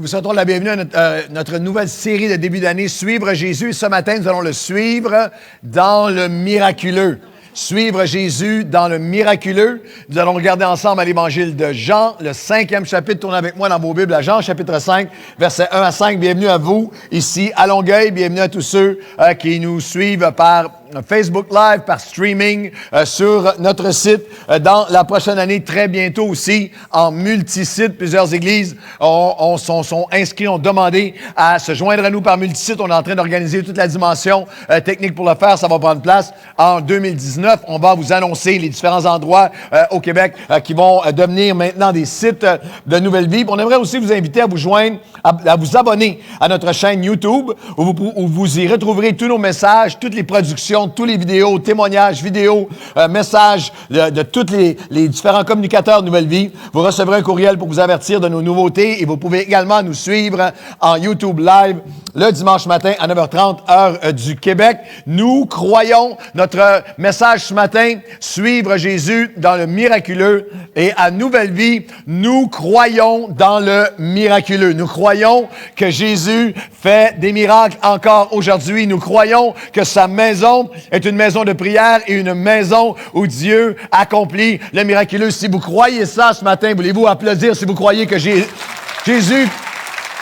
vous souhaitons la bienvenue à notre nouvelle série de début d'année, Suivre Jésus. Et ce matin, nous allons le suivre dans le miraculeux. Suivre Jésus dans le miraculeux. Nous allons regarder ensemble à l'Évangile de Jean, le 5e chapitre. Tournez avec moi dans vos Bibles à Jean, chapitre 5, versets 1 à 5. Bienvenue à vous ici à Longueuil. Bienvenue à tous ceux qui nous suivent par Facebook Live, par streaming sur notre site. Dans la prochaine année, très bientôt aussi, en multisite, plusieurs églises sont inscrits, ont demandé à se joindre à nous par multisite. On est en train d'organiser toute la dimension technique pour le faire. Ça va prendre place en 2019. On va vous annoncer les différents endroits au Québec qui vont devenir maintenant des sites de Nouvelle Vie. On aimerait aussi vous inviter à vous joindre, à vous abonner à notre chaîne YouTube où vous y retrouverez tous nos messages, toutes les productions, tous les vidéos, témoignages, vidéos, messages de tous les différents communicateurs de Nouvelle Vie. Vous recevrez un courriel pour vous avertir de nos nouveautés et vous pouvez également nous suivre en YouTube Live le dimanche matin à 9h30, heure du Québec. Nous croyons, notre message ce matin, suivre Jésus dans le miraculeux. Et à Nouvelle Vie, nous croyons dans le miraculeux. Nous croyons que Jésus fait des miracles encore aujourd'hui. Nous croyons que sa maison est une maison de prière et une maison où Dieu accomplit le miraculeux. Si vous croyez ça ce matin, voulez-vous applaudir si vous croyez que Jésus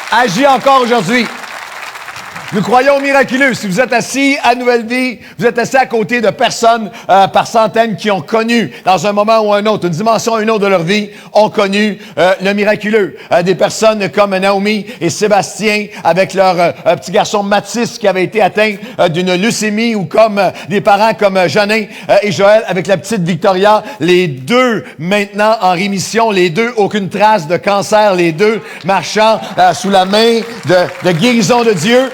agit encore aujourd'hui? Nous croyons au miraculeux. Si vous êtes assis à Nouvelle Vie, vous êtes assis à côté de personnes par centaines qui ont connu, dans un moment ou un autre, une dimension ou une autre de leur vie, ont connu le miraculeux. Des personnes comme Naomi et Sébastien, avec leur petit garçon Mathis qui avait été atteint d'une leucémie, ou comme des parents comme Janin et Joël avec la petite Victoria. Les deux maintenant en rémission, les deux aucune trace de cancer, les deux marchant sous la main de guérison de Dieu.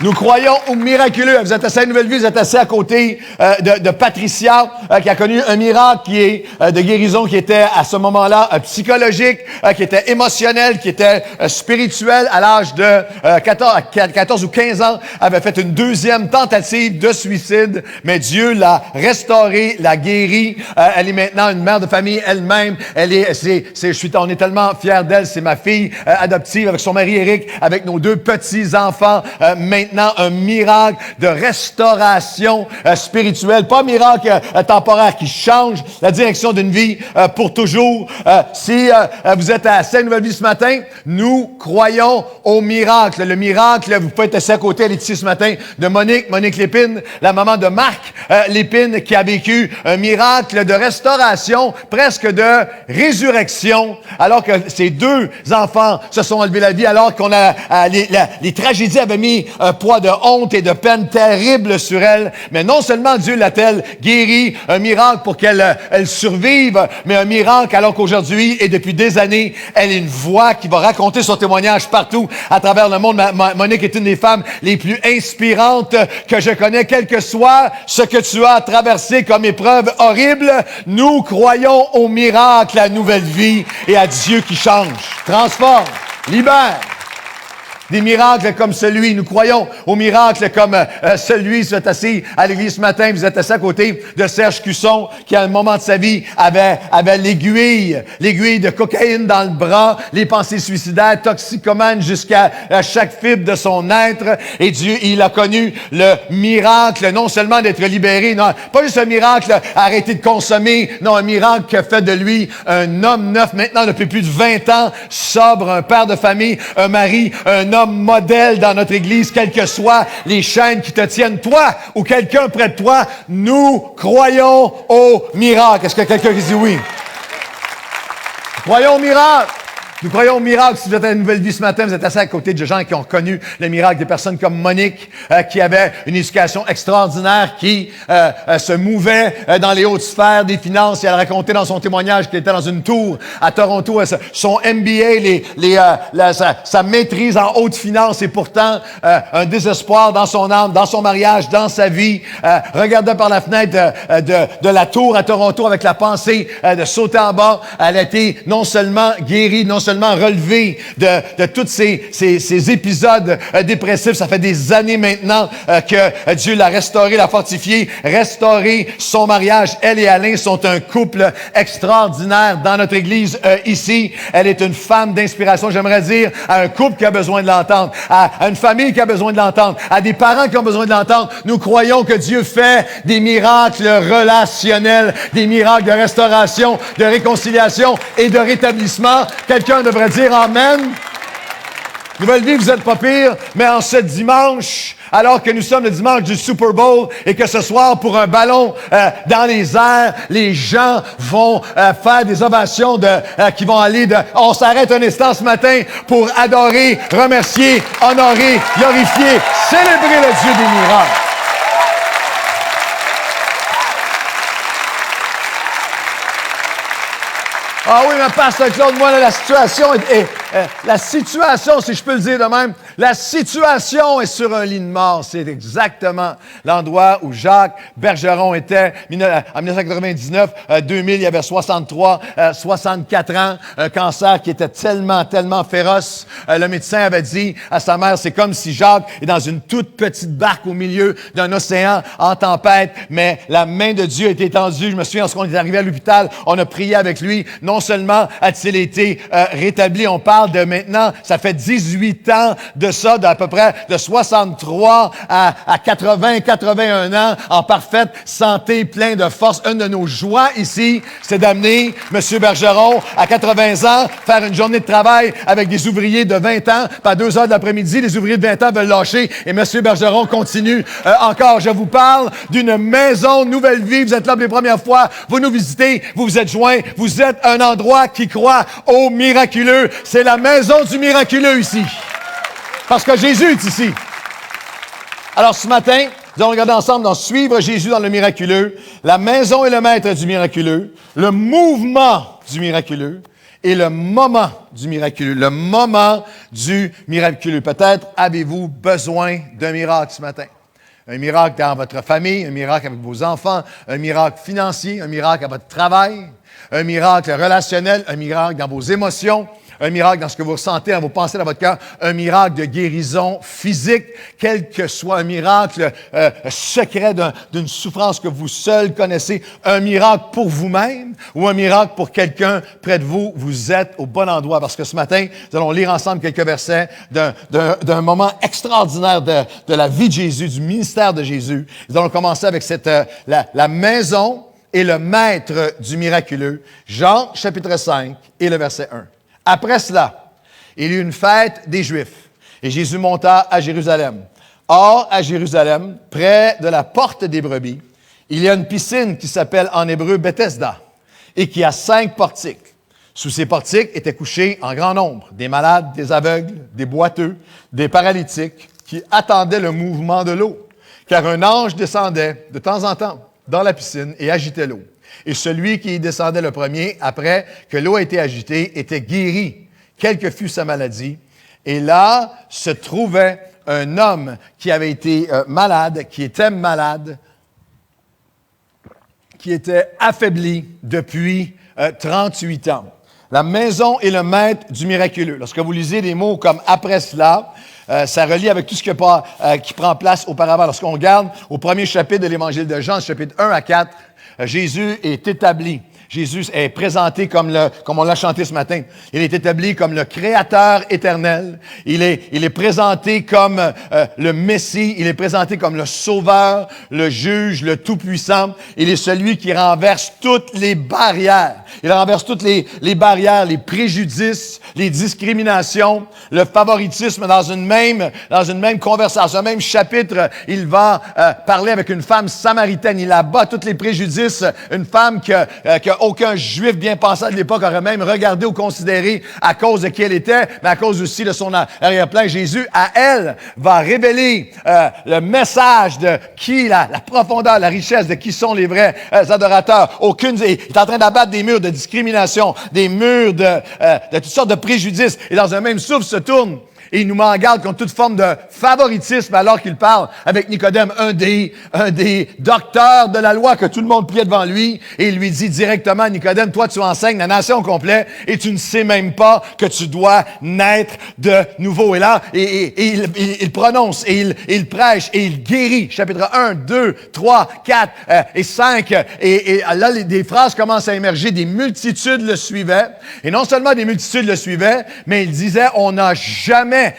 Nous croyons au miraculeux. Vous êtes assis à Nouvelle Vie, vous êtes assis à côté de Patricia, qui a connu un miracle qui est de guérison, qui était à ce moment-là psychologique, qui était émotionnel, qui était spirituel. À l'âge de 14 ou 15 ans, avait fait une deuxième tentative de suicide, mais Dieu l'a restaurée, l'a guérie. Elle est maintenant une mère de famille elle-même. On est tellement fiers d'elle. C'est ma fille adoptive avec son mari Éric, avec nos deux petits-enfants. Maintenant, un miracle de restauration spirituelle. Pas un miracle temporaire qui change la direction d'une vie pour toujours. Si vous êtes à Sainte-Nouvelle-Vie ce matin, nous croyons au miracle. Le miracle, vous pouvez être assis à côté, elle est ici ce matin, de Monique Lépine, la maman de Marc Lépine, qui a vécu un miracle de restauration, presque de résurrection, alors que ses deux enfants se sont enlevés la vie, alors qu'on a les tragédies avaient mis un poids de honte et de peine terrible sur elle. Mais non seulement Dieu l'a-t-elle guérie, un miracle pour qu'elle survive, mais un miracle alors qu'aujourd'hui et depuis des années, elle est une voix qui va raconter son témoignage partout à travers le monde. Monique est une des femmes les plus inspirantes que je connais, quel que soit ce que tu as traversé comme épreuve horrible. Nous croyons au miracle, à Nouvelle Vie et à Dieu qui change, transforme, libère. Des miracles comme celui, nous croyons aux miracles comme celui, vous êtes assis à l'église ce matin, vous êtes assis à côté de Serge Cusson, qui à un moment de sa vie avait l'aiguille de cocaïne dans le bras, les pensées suicidaires, toxicomane jusqu'à chaque fibre de son être. Et Dieu, il a connu le miracle, non seulement d'être libéré, non, pas juste un miracle, arrêter de consommer, non, un miracle qui a fait de lui un homme neuf, maintenant depuis plus de 20 ans, sobre, un père de famille, un mari, un homme modèle dans notre Église, quelles que soient les chaînes qui te tiennent, toi ou quelqu'un près de toi. Nous croyons au miracle. Est-ce qu'il y a quelqu'un qui dit oui? Croyons au miracle. Nous croyons au miracle. Si vous êtes à une Nouvelle Vie ce matin, vous êtes assis à côté de gens qui ont connu le miracle, des personnes comme Monique, qui avait une éducation extraordinaire, qui se mouvait dans les hautes sphères des finances. Et elle racontait dans son témoignage qu'elle était dans une tour à Toronto, son MBA, sa maîtrise en haute finance, et pourtant un désespoir dans son âme, dans son mariage, dans sa vie. Regardait par la fenêtre de la tour à Toronto avec la pensée de sauter en bas. Elle a été non seulement guérie, non seulement seulement relevé de tous ces épisodes dépressifs. Ça fait des années maintenant que Dieu l'a restauré, l'a fortifié, restauré son mariage. Elle et Alain sont un couple extraordinaire dans notre église ici. Elle est une femme d'inspiration, j'aimerais dire, à un couple qui a besoin de l'entendre, à une famille qui a besoin de l'entendre, à des parents qui ont besoin de l'entendre. Nous croyons que Dieu fait des miracles relationnels, des miracles de restauration, de réconciliation et de rétablissement. Quelqu'un devrait dire Amen. Nouvelle Vie, vous êtes pas pire, mais en ce dimanche, alors que nous sommes le dimanche du Super Bowl et que ce soir, pour un ballon dans les airs, les gens vont faire des ovations qui vont aller de... On s'arrête un instant ce matin pour adorer, remercier, honorer, glorifier, célébrer le Dieu des miracles. Ah oui, mais Pasteur Claude, moi, là, la situation, si je peux le dire de même, la situation est sur un lit de mort. C'est exactement l'endroit où Jacques Bergeron était en 1999, 2000, il avait 64 ans, un cancer qui était tellement féroce. Le médecin avait dit à sa mère, c'est comme si Jacques est dans une toute petite barque au milieu d'un océan en tempête, mais la main de Dieu était étendue. Je me souviens, lorsqu'on est arrivé à l'hôpital, on a prié avec lui. Non seulement a-t-il été rétabli, on parle de maintenant, ça fait 18 ans de ça, d'à peu près de 63 à 80, 81 ans, en parfaite santé, plein de force. Une de nos joies ici, c'est d'amener M. Bergeron à 80 ans, faire une journée de travail avec des ouvriers de 20 ans. Puis à 2 heures de l'après-midi, les ouvriers de 20 ans veulent lâcher et M. Bergeron continue encore. Je vous parle d'une maison Nouvelle Vie. Vous êtes là pour les premières fois, vous nous visitez, vous vous êtes joints, vous êtes un endroit qui croit au miraculeux. C'est la maison du miraculeux ici. Parce que Jésus est ici. Alors ce matin, nous allons regarder ensemble dans Suivre Jésus dans le miraculeux, la maison et le maître du miraculeux, le mouvement du miraculeux et le moment du miraculeux. Le moment du miraculeux. Peut-être avez-vous besoin d'un miracle ce matin. Un miracle dans votre famille, un miracle avec vos enfants, un miracle financier, un miracle à votre travail, un miracle relationnel, un miracle dans vos émotions, un miracle dans ce que vous ressentez, dans vos pensées, dans votre cœur, un miracle de guérison physique, quel que soit un miracle secret d'une souffrance que vous seul connaissez, un miracle pour vous-même ou un miracle pour quelqu'un près de vous, vous êtes au bon endroit. Parce que ce matin, nous allons lire ensemble quelques versets d'un moment extraordinaire de la vie de Jésus, du ministère de Jésus. Nous allons commencer avec la maison et le maître du miraculeux. Jean, chapitre 5 et le verset 1. Après cela, il y eut une fête des Juifs, et Jésus monta à Jérusalem. Or, à Jérusalem, près de la porte des brebis, il y a une piscine qui s'appelle en hébreu Bethesda, et qui a 5 portiques. Sous ces portiques étaient couchés en grand nombre des malades, des aveugles, des boiteux, des paralytiques, qui attendaient le mouvement de l'eau, car un ange descendait de temps en temps dans la piscine et agitait l'eau. Et celui qui y descendait le premier, après que l'eau a été agitée, était guéri, quelle que fût sa maladie. Et là se trouvait un homme qui avait été malade, qui était affaibli depuis 38 ans. La maison est le maître du miraculeux. Lorsque vous lisez des mots comme « après cela », ça relie avec tout ce qui prend place auparavant. Lorsqu'on regarde au premier chapitre de l'Évangile de Jean, chapitre 1 à 4, Jésus est établi. Jésus est présenté comme on l'a chanté ce matin. Il est établi comme le Créateur éternel. Il est présenté comme le Messie. Il est présenté comme le Sauveur, le Juge, le Tout-Puissant. Il est celui qui renverse toutes les barrières. Il renverse toutes les barrières, les préjudices, les discriminations, le favoritisme dans une même conversation, un même chapitre. Il va parler avec une femme samaritaine. Il abat tous les préjudices. Une femme qui aucun Juif bien pensant de l'époque aurait même regardé ou considéré à cause de qui elle était, mais à cause aussi de son arrière-plan. Jésus, à elle, va révéler le message de qui, la profondeur, la richesse, de qui sont les vrais adorateurs. Il est en train d'abattre des murs de discrimination, des murs de toutes sortes de préjudices. Et dans un même souffle se tourne Et il nous met en garde contre toute forme de favoritisme alors qu'il parle avec Nicodème, un des docteurs de la loi que tout le monde priait devant lui. Et il lui dit directement, Nicodème, toi tu enseignes la nation au complet et tu ne sais même pas que tu dois naître de nouveau. Et là, il prononce et il prêche et il guérit. Chapitre 1, 2, 3, 4 et 5. Et là, des phrases commencent à émerger. Des multitudes le suivaient. Et non seulement des multitudes le suivaient, mais il disait, on n'a jamais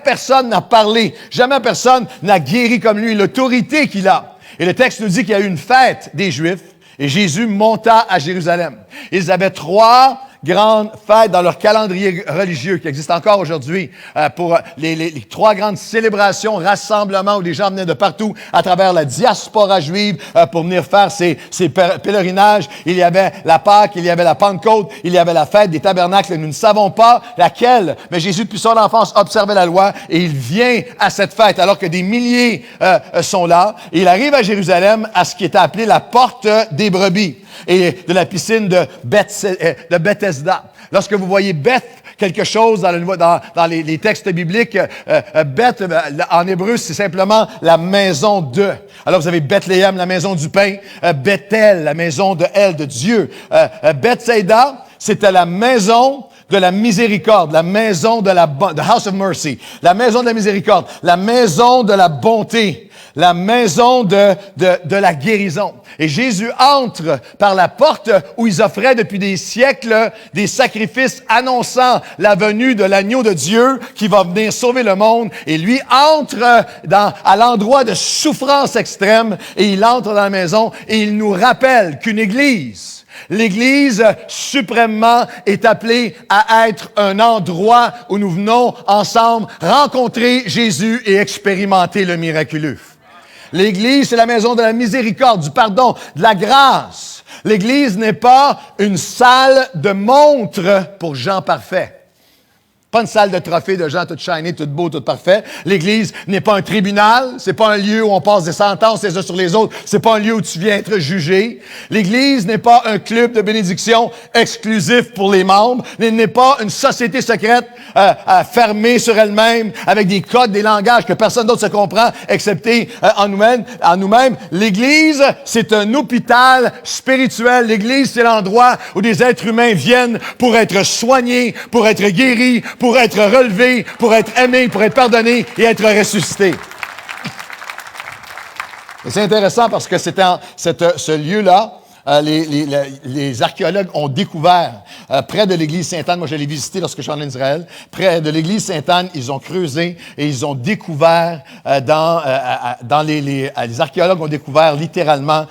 personne n'a parlé, jamais personne n'a guéri comme lui, l'autorité qu'il a. Et le texte nous dit qu'il y a eu une fête des Juifs et Jésus monta à Jérusalem. Ils avaient 3 grandes fêtes dans leur calendrier religieux qui existe encore aujourd'hui pour les 3 grandes célébrations, rassemblements où les gens venaient de partout à travers la diaspora juive pour venir faire ces pèlerinages. Il y avait la Pâque, il y avait la Pentecôte, il y avait la fête des tabernacles. Nous ne savons pas laquelle, mais Jésus, depuis son enfance, observait la loi et il vient à cette fête alors que des milliers sont là. Et il arrive à Jérusalem à ce qui était appelé la porte des brebis et de la piscine de Bethesda. Lorsque vous voyez Beth, quelque chose dans les textes bibliques, Beth, en hébreu, c'est simplement la maison de. Alors, vous avez Bethléem, la maison du pain, Bethel, la maison de El, de Dieu. Bethsaida, c'était la maison de la miséricorde, la maison de the house of mercy, la maison de la miséricorde, la maison de la bonté, la maison de la guérison. Et Jésus entre par la porte où ils offraient depuis des siècles des sacrifices annonçant la venue de l'agneau de Dieu qui va venir sauver le monde. Et lui entre à l'endroit de souffrance extrême et il entre dans la maison et il nous rappelle qu'une église, l'Église suprêmement est appelée à être un endroit où nous venons ensemble rencontrer Jésus et expérimenter le miraculeux. L'Église, c'est la maison de la miséricorde, du pardon, de la grâce. L'Église n'est pas une salle de montre pour gens parfaits. Pas une salle de trophée de gens tout shiny, tout beau, tout parfait. L'Église n'est pas un tribunal. C'est pas un lieu où on passe des sentences les uns sur les autres. C'est pas un lieu où tu viens être jugé. L'Église n'est pas un club de bénédiction exclusif pour les membres. Elle n'est pas une société secrète fermée sur elle-même avec des codes, des langages que personne d'autre se comprend, excepté en nous-mêmes. L'Église, c'est un hôpital spirituel. L'Église, c'est l'endroit où des êtres humains viennent pour être soignés, pour être guéris, pour être relevé, pour être aimé, pour être pardonné et être ressuscité. Et c'est intéressant parce que ce lieu-là, les archéologues ont découvert près de l'église Sainte-Anne, moi je l'ai visité lorsque je suis en Israël, près de l'église Sainte-Anne, ils ont creusé et ils ont découvert les archéologues ont découvert littéralement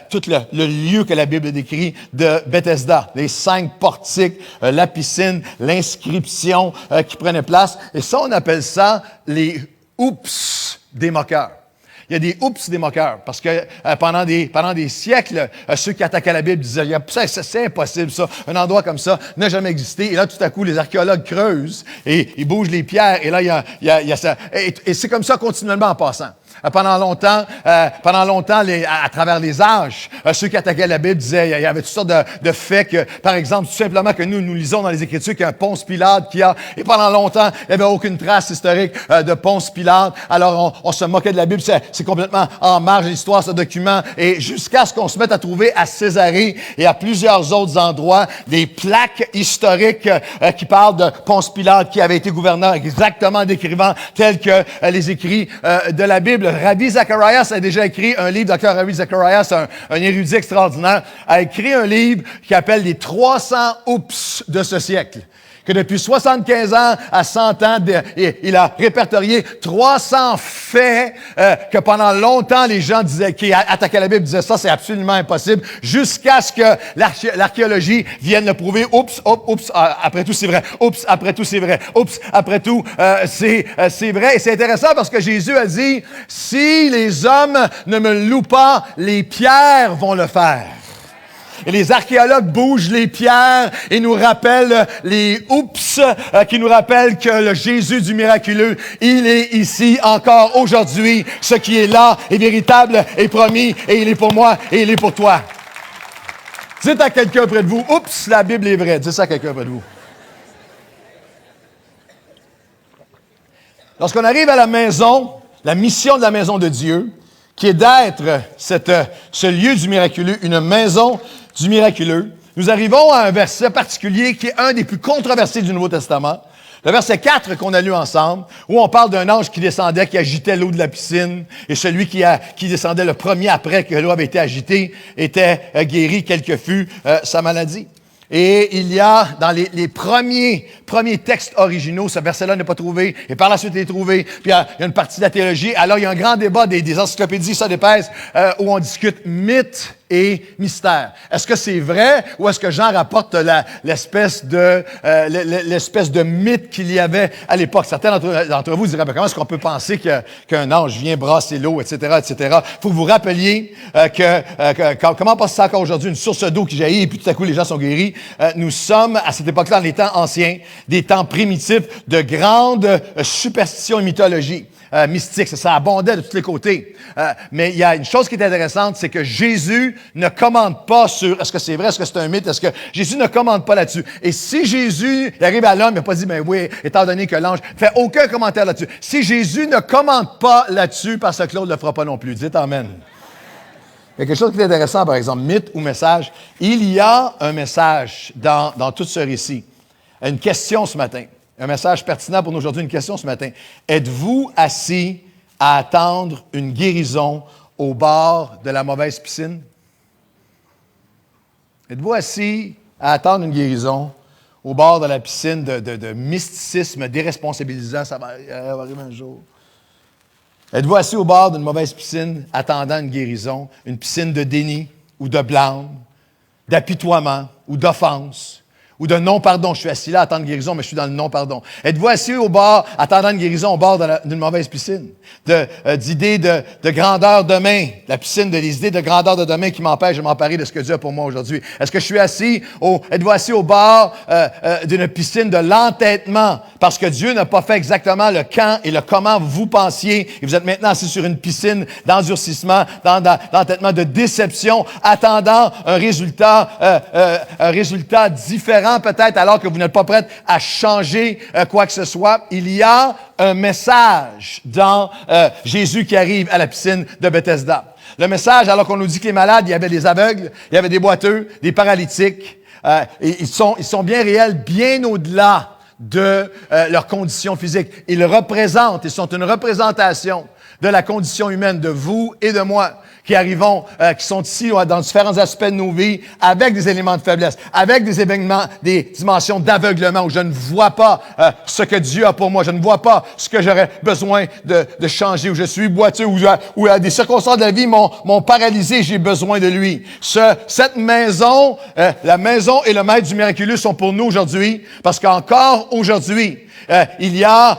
tout le lieu que la Bible décrit de Bethesda, les 5 portiques, la piscine, l'inscription qui prenait place. Et ça, on appelle ça les oups des moqueurs. Il y a des oups des moqueurs, parce que pendant des siècles, ceux qui attaquaient la Bible disaient c'est impossible ça, un endroit comme ça n'a jamais existé. Et là, tout à coup, les archéologues creusent et ils bougent les pierres. Et là, il y a ça. Et c'est comme ça continuellement en passant. Pendant longtemps, à travers les âges, ceux qui attaquaient la Bible disaient, il y avait toutes sortes de faits que, par exemple, tout simplement que nous lisons dans les Écritures qu'il y a un Ponce Pilate et pendant longtemps, il n'y avait aucune trace historique de Ponce Pilate. Alors, on se moquait de la Bible, c'est complètement en marge de l'histoire, ce document, et jusqu'à ce qu'on se mette à trouver à Césarée et à plusieurs autres endroits des plaques historiques qui parlent de Ponce Pilate qui avait été gouverneur exactement décrivant tel que les écrits de la Bible. Rabbi Zacharias a déjà écrit un livre, Dr. Rabbi Zacharias, un érudit extraordinaire, a écrit un livre qui appelle les 300 oups de ce siècle. Que depuis 75 ans à 100 ans, il a répertorié 300 faits que pendant longtemps les gens qui attaquaient la Bible disaient ça, c'est absolument impossible, jusqu'à ce que l'archéologie vienne le prouver. Oups, après tout c'est vrai. Oups, après tout c'est vrai. Oups, après tout c'est vrai. Et c'est intéressant parce que Jésus a dit, si les hommes ne me louent pas, les pierres vont le faire. Et les archéologues bougent les pierres et nous rappellent les oups, qui nous rappellent que le Jésus du miraculeux, il est ici encore aujourd'hui. Ce qui est là est véritable, est promis, et il est pour moi, et il est pour toi. Dites à quelqu'un près de vous, oups, la Bible est vraie. Dites ça à quelqu'un près de vous. Lorsqu'on arrive à la maison, la mission de la maison de Dieu, qui est d'être ce lieu du miraculeux, une maison du miraculeux, nous arrivons à un verset particulier qui est un des plus controversés du Nouveau Testament. Le verset 4 qu'on a lu ensemble, où on parle d'un ange qui descendait, qui agitait l'eau de la piscine, et celui qui descendait le premier après que l'eau avait été agitée était guéri, quelle que fût sa maladie. Et il y a, dans les premiers textes originaux, ce verset-là n'est pas trouvé, et par la suite il est trouvé, puis il y a une partie de la théologie. Alors, il y a un grand débat des encyclopédies, ça d'épaisse, où on discute mythe et mystère. Est-ce que c'est vrai, ou est-ce que Jean rapporte l'espèce de mythe qu'il y avait à l'époque? Certains d'entre vous diraient, comment est-ce qu'on peut penser qu'un ange vient brasser l'eau, etc., etc. Faut que vous rappeliez comment passe ça encore aujourd'hui, une source d'eau qui jaillit, et puis tout à coup, les gens sont guéris. Nous sommes, à cette époque-là, dans les temps anciens, des temps primitifs, de grandes superstitions et mythologies. Mystique, ça abondait de tous les côtés. Mais il y a une chose qui est intéressante, c'est que Jésus ne commande pas sur est-ce que c'est vrai, est-ce que c'est un mythe, est-ce que Jésus ne commande pas là-dessus. Et si Jésus arrive à l'homme, il n'a pas dit, ben oui, étant donné que l'ange fait aucun commentaire là-dessus. Si Jésus ne commande pas là-dessus, parce que Claude ne le fera pas non plus. Dites amen. Il y a quelque chose qui est intéressant, par exemple, mythe ou message. Il y a un message dans tout ce récit. Une question ce matin. Un message pertinent pour nous aujourd'hui, une question ce matin. Êtes-vous assis à attendre une guérison au bord de la mauvaise piscine? Êtes-vous assis à attendre une guérison au bord de la piscine de mysticisme déresponsabilisant? Ça va arriver un jour. Êtes-vous assis au bord d'une mauvaise piscine attendant une guérison, une piscine de déni ou de blâme, d'apitoiement ou d'offense? Ou de non-pardon. Je suis assis là à attendre guérison, mais je suis dans le non-pardon. Êtes-vous assis au bord, attendant une guérison au bord d'une mauvaise piscine? D'idées de grandeur de main. La piscine des idées de grandeur de demain qui m'empêchent de m'emparer de ce que Dieu a pour moi aujourd'hui. Est-ce que je suis assis êtes-vous assis au bord d'une piscine de l'entêtement? Parce que Dieu n'a pas fait exactement le quand et le comment vous pensiez. Et vous êtes maintenant assis sur une piscine d'endurcissement, d'entêtement, de déception, attendant un résultat différent peut-être, alors que vous n'êtes pas prêts à changer quoi que ce soit. Il y a un message dans Jésus qui arrive à la piscine de Bethesda. Le message, alors qu'on nous dit que les malades, il y avait des aveugles, il y avait des boiteux, des paralytiques, et ils sont bien réels, bien au-delà de leur condition physique. Ils sont une représentation de la condition humaine de vous et de moi, qui sont ici dans différents aspects de nos vies, avec des éléments de faiblesse, avec des dimensions d'aveuglement où je ne vois pas ce que Dieu a pour moi, je ne vois pas ce que j'aurais besoin de changer, où je suis boiteux, où des circonstances de la vie m'ont paralysé, j'ai besoin de lui. Cette maison, la maison et le maître du miraculeux sont pour nous aujourd'hui, parce qu'encore aujourd'hui, il y a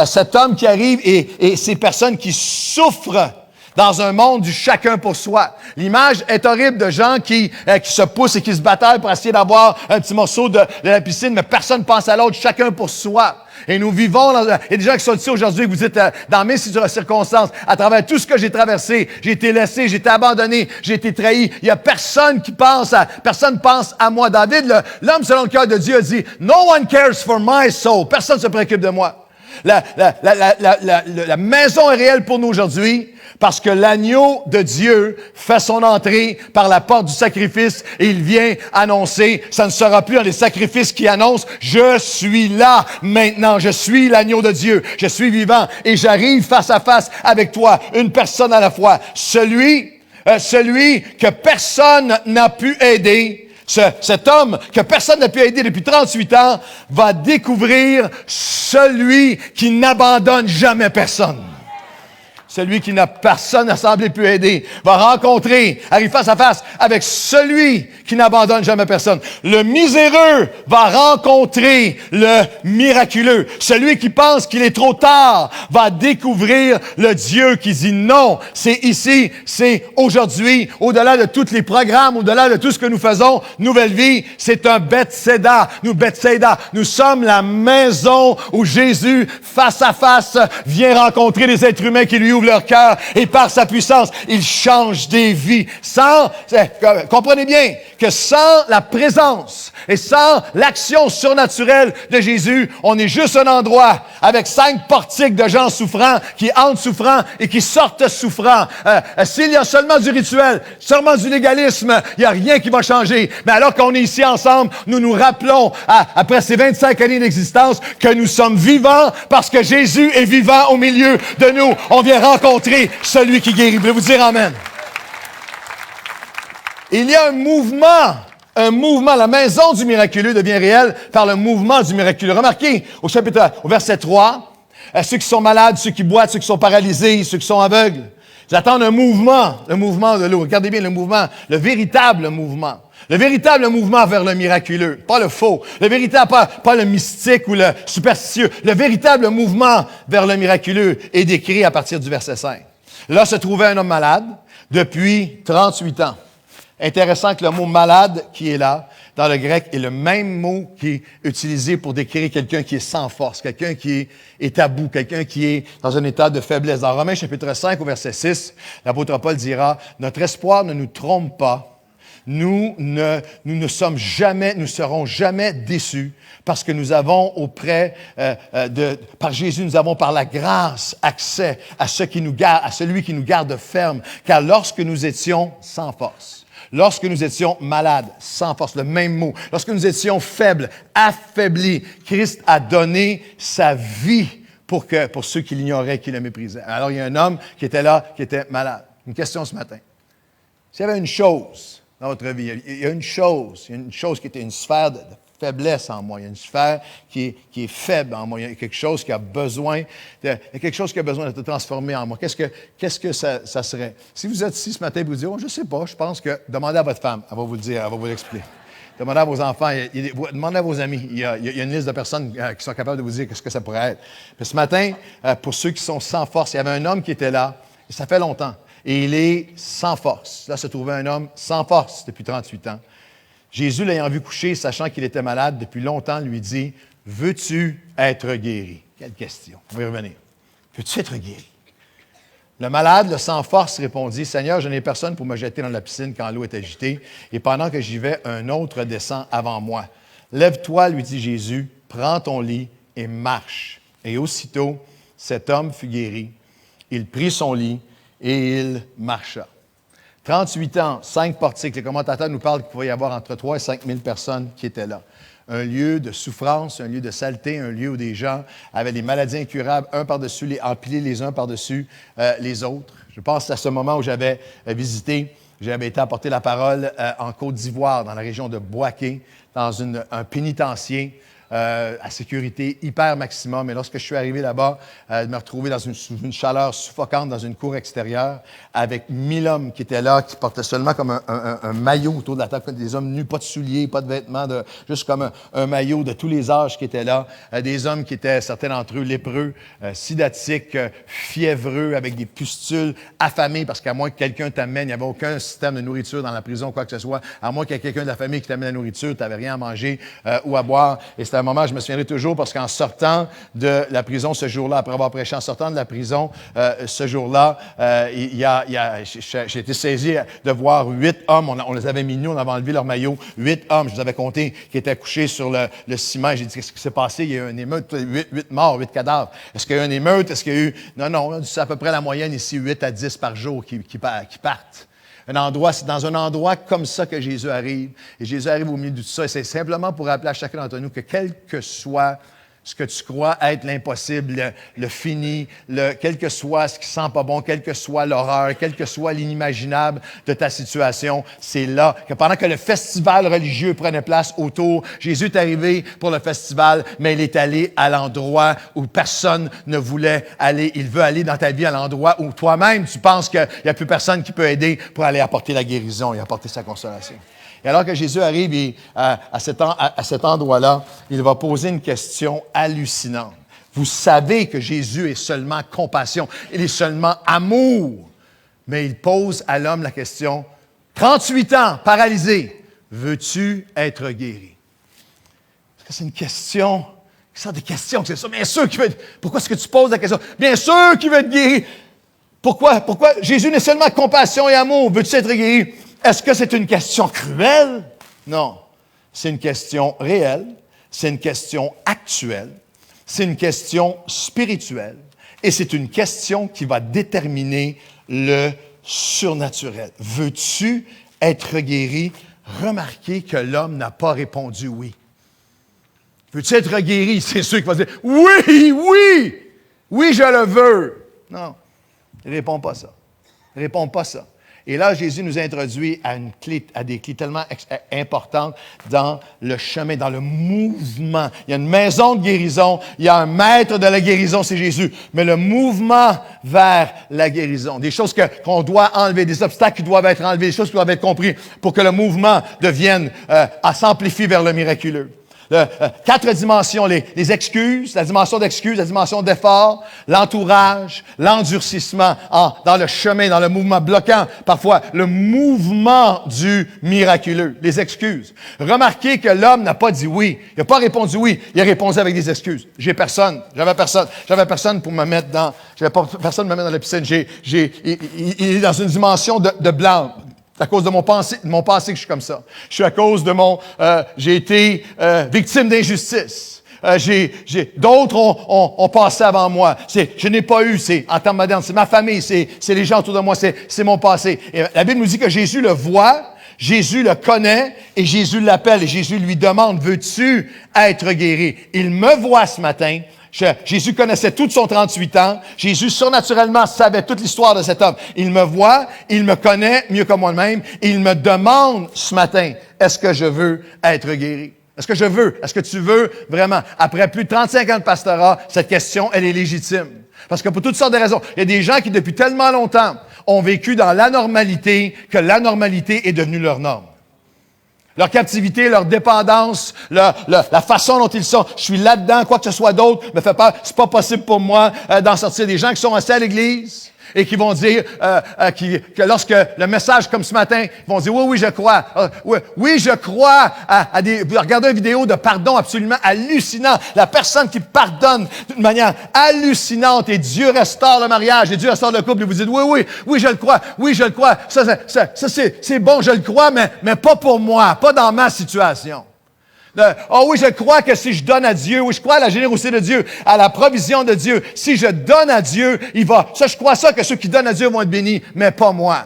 cet homme qui arrive et ces personnes qui souffrent dans un monde du chacun pour soi. L'image est horrible de gens qui se poussent et qui se bataillent pour essayer d'avoir un petit morceau de la piscine, mais personne ne pense à l'autre, chacun pour soi. Et nous vivons il y a des gens qui sont ici aujourd'hui, que vous dites, dans mes circonstances, à travers tout ce que j'ai traversé, j'ai été laissé, j'ai été abandonné, j'ai été trahi. Il y a personne pense à moi. David, l'homme selon le cœur de Dieu, a dit, no one cares for my soul. Personne ne se préoccupe de moi. La maison est réelle pour nous aujourd'hui parce que l'agneau de Dieu fait son entrée par la porte du sacrifice et il vient annoncer, ça ne sera plus dans les sacrifices qui annoncent, je suis là maintenant, je suis l'agneau de Dieu, je suis vivant et j'arrive face à face avec toi, une personne à la fois, celui que personne n'a pu aider. Cet homme que personne n'a pu aider depuis 38 ans va découvrir celui qui n'abandonne jamais personne. Celui qui n'a personne n'a semblé pu aider va arrive face à face avec celui qui n'abandonne jamais personne. Le miséreux va rencontrer le miraculeux. Celui qui pense qu'il est trop tard va découvrir le Dieu qui dit non. C'est ici, c'est aujourd'hui, au-delà de tous les programmes, au-delà de tout ce que nous faisons, Nouvelle Vie, c'est un Bethsaida. Nous sommes la maison où Jésus, face à face, vient rencontrer des êtres humains qui lui ouvrent leur cœur et par sa puissance, il change des vies. Comprenez bien que sans la présence, Et sans l'action surnaturelle de Jésus, on est juste un endroit avec 5 portiques de gens souffrants qui entrent souffrants et qui sortent souffrants. S'il y a seulement du rituel, seulement du légalisme, il n'y a rien qui va changer. Mais alors qu'on est ici ensemble, nous nous rappelons, après ces 25 années d'existence, que nous sommes vivants parce que Jésus est vivant au milieu de nous. On vient rencontrer celui qui guérit. Voulez-vous dire amen? Il y a un mouvement, la maison du miraculeux devient réelle par le mouvement du miraculeux. Remarquez, au verset 3, ceux qui sont malades, ceux qui boitent, ceux qui sont paralysés, ceux qui sont aveugles, ils attendent un mouvement, le mouvement de l'eau. Regardez bien le mouvement, le véritable mouvement. Le véritable mouvement vers le miraculeux, pas le faux. Le véritable, pas le mystique ou le superstitieux. Le véritable mouvement vers le miraculeux est décrit à partir du verset 5. Là se trouvait un homme malade depuis 38 ans. Intéressant que le mot « malade » qui est là, dans le grec, est le même mot qui est utilisé pour décrire quelqu'un qui est sans force, quelqu'un qui est à bout, quelqu'un qui est dans un état de faiblesse. Dans Romains chapitre 5, au verset 6, l'apôtre Paul dira « Notre espoir ne nous trompe pas. Nous ne serons jamais déçus parce que nous avons par Jésus, nous avons par la grâce accès à celui qui nous garde ferme. Car lorsque nous étions sans force, lorsque nous étions malades, sans force, le même mot, lorsque nous étions faibles, affaiblis, Christ a donné sa vie pour ceux qui l'ignoraient, qui le méprisaient. Alors, il y a un homme qui était là, qui était malade. Une question ce matin. S'il y avait une chose dans votre vie, il y a une chose qui était une sphère de faiblesse en moi, il y a une sphère qui est faible en moi, il y a quelque chose qui a besoin d'être transformé en moi. Qu'est-ce que ça serait? Si vous êtes ici ce matin et vous dites, je ne sais pas, je pense que, demandez à votre femme, elle va vous le dire, elle va vous l'expliquer. Demandez à vos enfants, demandez à vos amis. Il y a une liste de personnes qui sont capables de vous dire ce que ça pourrait être. Mais ce matin, pour ceux qui sont sans force, il y avait un homme qui était là, et ça fait longtemps, et il est sans force. Là se trouvait un homme sans force depuis 38 ans. Jésus, l'ayant vu coucher, sachant qu'il était malade depuis longtemps, lui dit, « Veux-tu être guéri? » Quelle question. On va y revenir. « Veux-tu être guéri? » Le malade, le sans force, répondit, « Seigneur, je n'ai personne pour me jeter dans la piscine quand l'eau est agitée, et pendant que j'y vais, un autre descend avant moi. Lève-toi, lui dit Jésus, prends ton lit et marche. » Et aussitôt, cet homme fut guéri. Il prit son lit et il marcha. 38 ans, 5 portiques. Les commentateurs nous parlent qu'il pouvait y avoir entre 3 et 5 000 personnes qui étaient là. Un lieu de souffrance, un lieu de saleté, un lieu où des gens avaient des maladies incurables, empilés les uns par-dessus les autres. Je pense à ce moment où j'avais été apporter la parole en Côte d'Ivoire, dans la région de Bouaké, dans un pénitencier à sécurité hyper maximum. Et lorsque je suis arrivé là-bas, je me retrouvais sous une chaleur suffocante dans une cour extérieure avec 1000 hommes qui étaient là, qui portaient seulement comme un maillot autour de la table, des hommes nus, pas de souliers, pas de vêtements, juste comme un maillot de tous les âges qui étaient là. Des hommes qui étaient, certains d'entre eux, lépreux, sidatiques, fiévreux, avec des pustules, affamés, parce qu'à moins que quelqu'un t'amène, il n'y avait aucun système de nourriture dans la prison, quoi que ce soit, à moins qu'il y ait quelqu'un de la famille qui t'amène la nourriture, tu n'avais rien à manger ou à boire. Et c'était un moment, je me souviendrai toujours, parce qu'en sortant de la prison ce jour-là, après avoir prêché, en sortant de la prison ce jour-là, j'ai été saisi de voir 8 hommes, on les avait mis nus, on avait enlevé leur maillot, 8 hommes, je vous avais compté, qui étaient couchés sur le ciment. J'ai dit, qu'est-ce qui s'est passé? Il y a eu une émeute, 8 morts, 8 cadavres. Est-ce qu'il y a eu une émeute? Est-ce qu'il y a eu... Non, c'est à peu près la moyenne ici, 8 à 10 par jour qui partent. C'est dans un endroit comme ça que Jésus arrive. Et Jésus arrive au milieu de tout ça. Et c'est simplement pour rappeler à chacun d'entre nous que quel que soit ce que tu crois être l'impossible, le fini, quel que soit ce qui sent pas bon, quelle que soit l'horreur, quel que soit l'inimaginable de ta situation, c'est là que pendant que le festival religieux prenait place autour, Jésus est arrivé pour le festival, mais il est allé à l'endroit où personne ne voulait aller. Il veut aller dans ta vie à l'endroit où toi-même, tu penses qu'il n'y a plus personne qui peut aider pour aller apporter la guérison et apporter sa consolation. Et alors que Jésus arrive à cet endroit-là, il va poser une question hallucinante. Vous savez que Jésus est seulement compassion, il est seulement amour. Mais il pose à l'homme la question, 38 ans, paralysé, veux-tu être guéri? Est-ce que c'est une question? Quelle sorte de question que c'est ça? Bien sûr qu'il veut être... Pourquoi est-ce que tu poses la question? Bien sûr qu'il veut être guéri. Pourquoi? Jésus n'est seulement compassion et amour. Veux-tu être guéri? Est-ce que c'est une question cruelle? Non. c'est une question réelle, c'est une question actuelle, c'est une question spirituelle et c'est une question qui va déterminer le surnaturel. Veux-tu être guéri? Remarquez que l'homme n'a pas répondu oui. Veux-tu être guéri? C'est sûr qu'il va dire oui, oui, oui, je le veux. Non, il ne répond pas ça. Il ne répond pas ça. Et là, Jésus nous introduit à des clés tellement importantes dans le chemin, dans le mouvement. Il y a une maison de guérison, il y a un maître de la guérison, c'est Jésus. Mais le mouvement vers la guérison, des choses qu'on doit enlever, des obstacles qui doivent être enlevés, des choses qui doivent être comprises pour que le mouvement devienne, s'amplifie vers le miraculeux. 4 dimensions, les excuses, la dimension d'excuses, la dimension d'effort, l'entourage, l'endurcissement dans le chemin, dans le mouvement bloquant, parfois le mouvement du miraculeux, les excuses. Remarquez que l'homme n'a pas dit oui, il n'a pas répondu oui, il a répondu avec des excuses. J'avais personne pour me mettre j'avais pas personne pour me mettre dans la piscine. Il est dans une dimension de blanc. C'est à cause de mon passé que je suis comme ça. Je suis à cause de j'ai été victime d'injustice. D'autres ont passé avant moi. Je n'ai pas eu, en temps moderne, c'est ma famille, c'est les gens autour de moi, c'est mon passé. Et la Bible nous dit que Jésus le voit, Jésus le connaît et Jésus l'appelle et Jésus lui demande, veux-tu être guéri? Il me voit ce matin. Jésus connaissait tout son 38 ans. Jésus, surnaturellement, savait toute l'histoire de cet homme. Il me voit, il me connaît mieux que moi-même. Il me demande ce matin, est-ce que je veux être guéri? Est-ce que tu veux vraiment? Après plus de 35 ans de pastorat, cette question, elle est légitime. Parce que pour toutes sortes de raisons, il y a des gens qui, depuis tellement longtemps, ont vécu dans l'anormalité, que l'anormalité est devenue leur norme. Leur captivité, leur dépendance, la façon dont ils sont. Je suis là-dedans, quoi que ce soit d'autre me fait peur. C'est pas possible pour moi d'en sortir. Des gens qui sont assis à l'église et qui vont dire que lorsque le message comme ce matin, ils vont dire oui, je crois. Oui, je crois regardez une vidéo de pardon absolument hallucinant. La personne qui pardonne d'une manière hallucinante et Dieu restaure le mariage et Dieu restaure le couple et vous dites oui, je le crois. Ça c'est bon, je le crois, mais pas pour moi, pas dans ma situation. Oui, je crois que si je donne à Dieu, oui, je crois à la générosité de Dieu, à la provision de Dieu. Si je donne à Dieu, je crois que ceux qui donnent à Dieu vont être bénis, mais pas moi.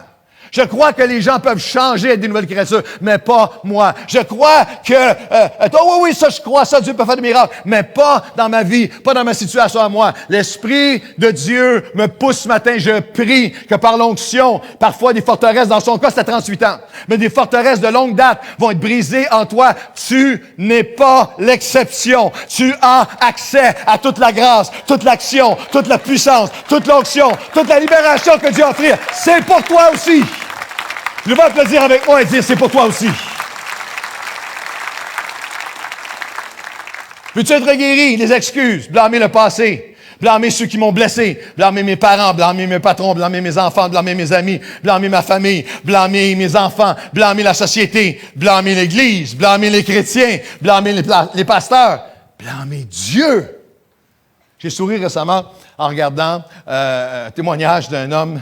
Je crois que les gens peuvent changer, être des nouvelles créatures, mais pas moi. Je crois que, je crois ça, Dieu peut faire des miracles, mais pas dans ma vie, pas dans ma situation à moi. L'Esprit de Dieu me pousse ce matin, je prie que par l'onction, parfois des forteresses, dans son cas, c'était 38 ans, mais des forteresses de longue date vont être brisées en toi. Tu n'es pas l'exception. Tu as accès à toute la grâce, toute l'action, toute la puissance, toute l'onction, toute la libération que Dieu offre. C'est pour toi aussi. Je vais applaudir avec moi et dire, c'est pour toi aussi. Veux-tu être guéri? Les excuses, blâmer le passé, blâmer ceux qui m'ont blessé, blâmer mes parents, blâmer mes patrons, blâmer mes enfants, blâmer mes amis, blâmer ma famille, blâmer mes enfants, blâmer la société, blâmer l'Église, blâmer les chrétiens, blâmer les pasteurs, blâmer Dieu. J'ai souri récemment en regardant un témoignage d'un homme.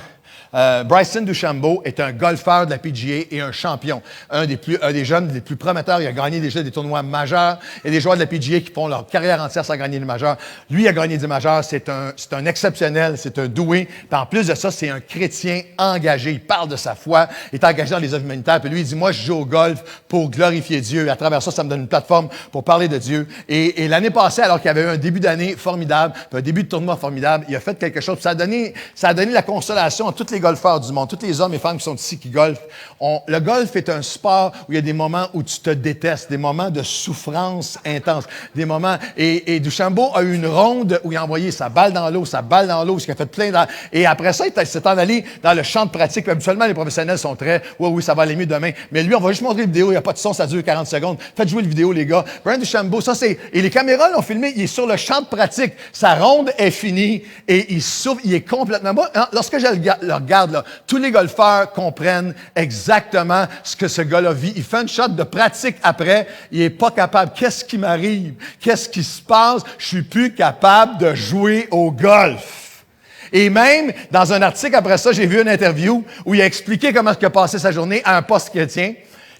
Bryson DeChambeau est un golfeur de la PGA et un champion. Un des jeunes les plus prometteurs. Il a gagné déjà des tournois majeurs. Il y a des joueurs de la PGA qui font leur carrière entière sans gagner des majeurs. Lui a gagné des majeurs. C'est un exceptionnel. C'est un doué. Puis en plus de ça, c'est un chrétien engagé. Il parle de sa foi. Il est engagé dans les œuvres humanitaires. Puis lui, il dit, moi, je joue au golf pour glorifier Dieu. Et à travers ça, ça me donne une plateforme pour parler de Dieu. Et l'année passée, alors qu'il y avait eu un début d'année formidable, puis un début de tournoi formidable, il a fait quelque chose. Puis ça a donné la consolation à toutes les golfeurs du monde, tous les hommes et femmes qui sont ici qui golfent. Le golf est un sport où il y a des moments où tu te détestes, des moments de souffrance intense, des moments... Et DeChambeau a eu une ronde où il a envoyé sa balle dans l'eau, ce qui a fait plein d'air. Et après ça, il s'est en allé dans le champ de pratique. Puis habituellement, les professionnels sont très... Oui, ça va aller mieux demain. Mais lui, on va juste montrer la vidéo. Il n'y a pas de son, ça dure 40 secondes. Faites jouer la vidéo, les gars. Brian DeChambeau, ça c'est... Et les caméras l'ont filmé. Il est sur le champ de pratique. Sa ronde est finie et il souffre. Il est complètement... Moi, lorsque je le regarde, là, tous les golfeurs comprennent exactement ce que ce gars-là vit. Il fait une shot de pratique après. Il est pas capable. Qu'est-ce qui m'arrive? Qu'est-ce qui se passe? Je suis plus capable de jouer au golf. Et même, dans un article après ça, j'ai vu une interview où il a expliqué comment il a passé sa journée à un poste chrétien.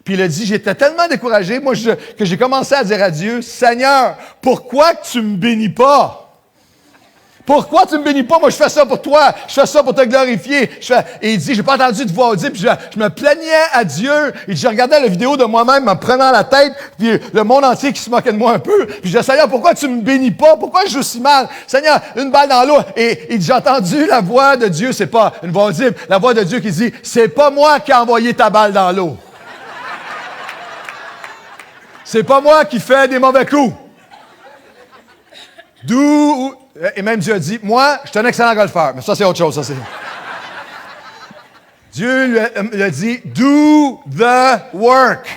Puis il a dit, j'étais tellement découragé, que j'ai commencé à dire à Dieu, Seigneur, pourquoi tu me bénis pas? Pourquoi tu me bénis pas? Moi, je fais ça pour toi. Je fais ça pour te glorifier. Et il dit, j'ai pas entendu de voix audible. Puis je me plaignais à Dieu. Et je regardais la vidéo de moi-même, me prenant la tête, puis le monde entier qui se moquait de moi un peu. Puis je disais, Seigneur, pourquoi tu me bénis pas? Pourquoi je joue si mal? Seigneur, une balle dans l'eau. Et il dit, j'ai entendu la voix de Dieu. C'est pas une voix audible. La voix de Dieu qui dit, c'est pas moi qui ai envoyé ta balle dans l'eau. C'est pas moi qui fais des mauvais coups. Et même Dieu a dit, moi, je suis un excellent golfeur. Mais ça, c'est autre chose. Ça, c'est... Dieu lui a dit, do the work.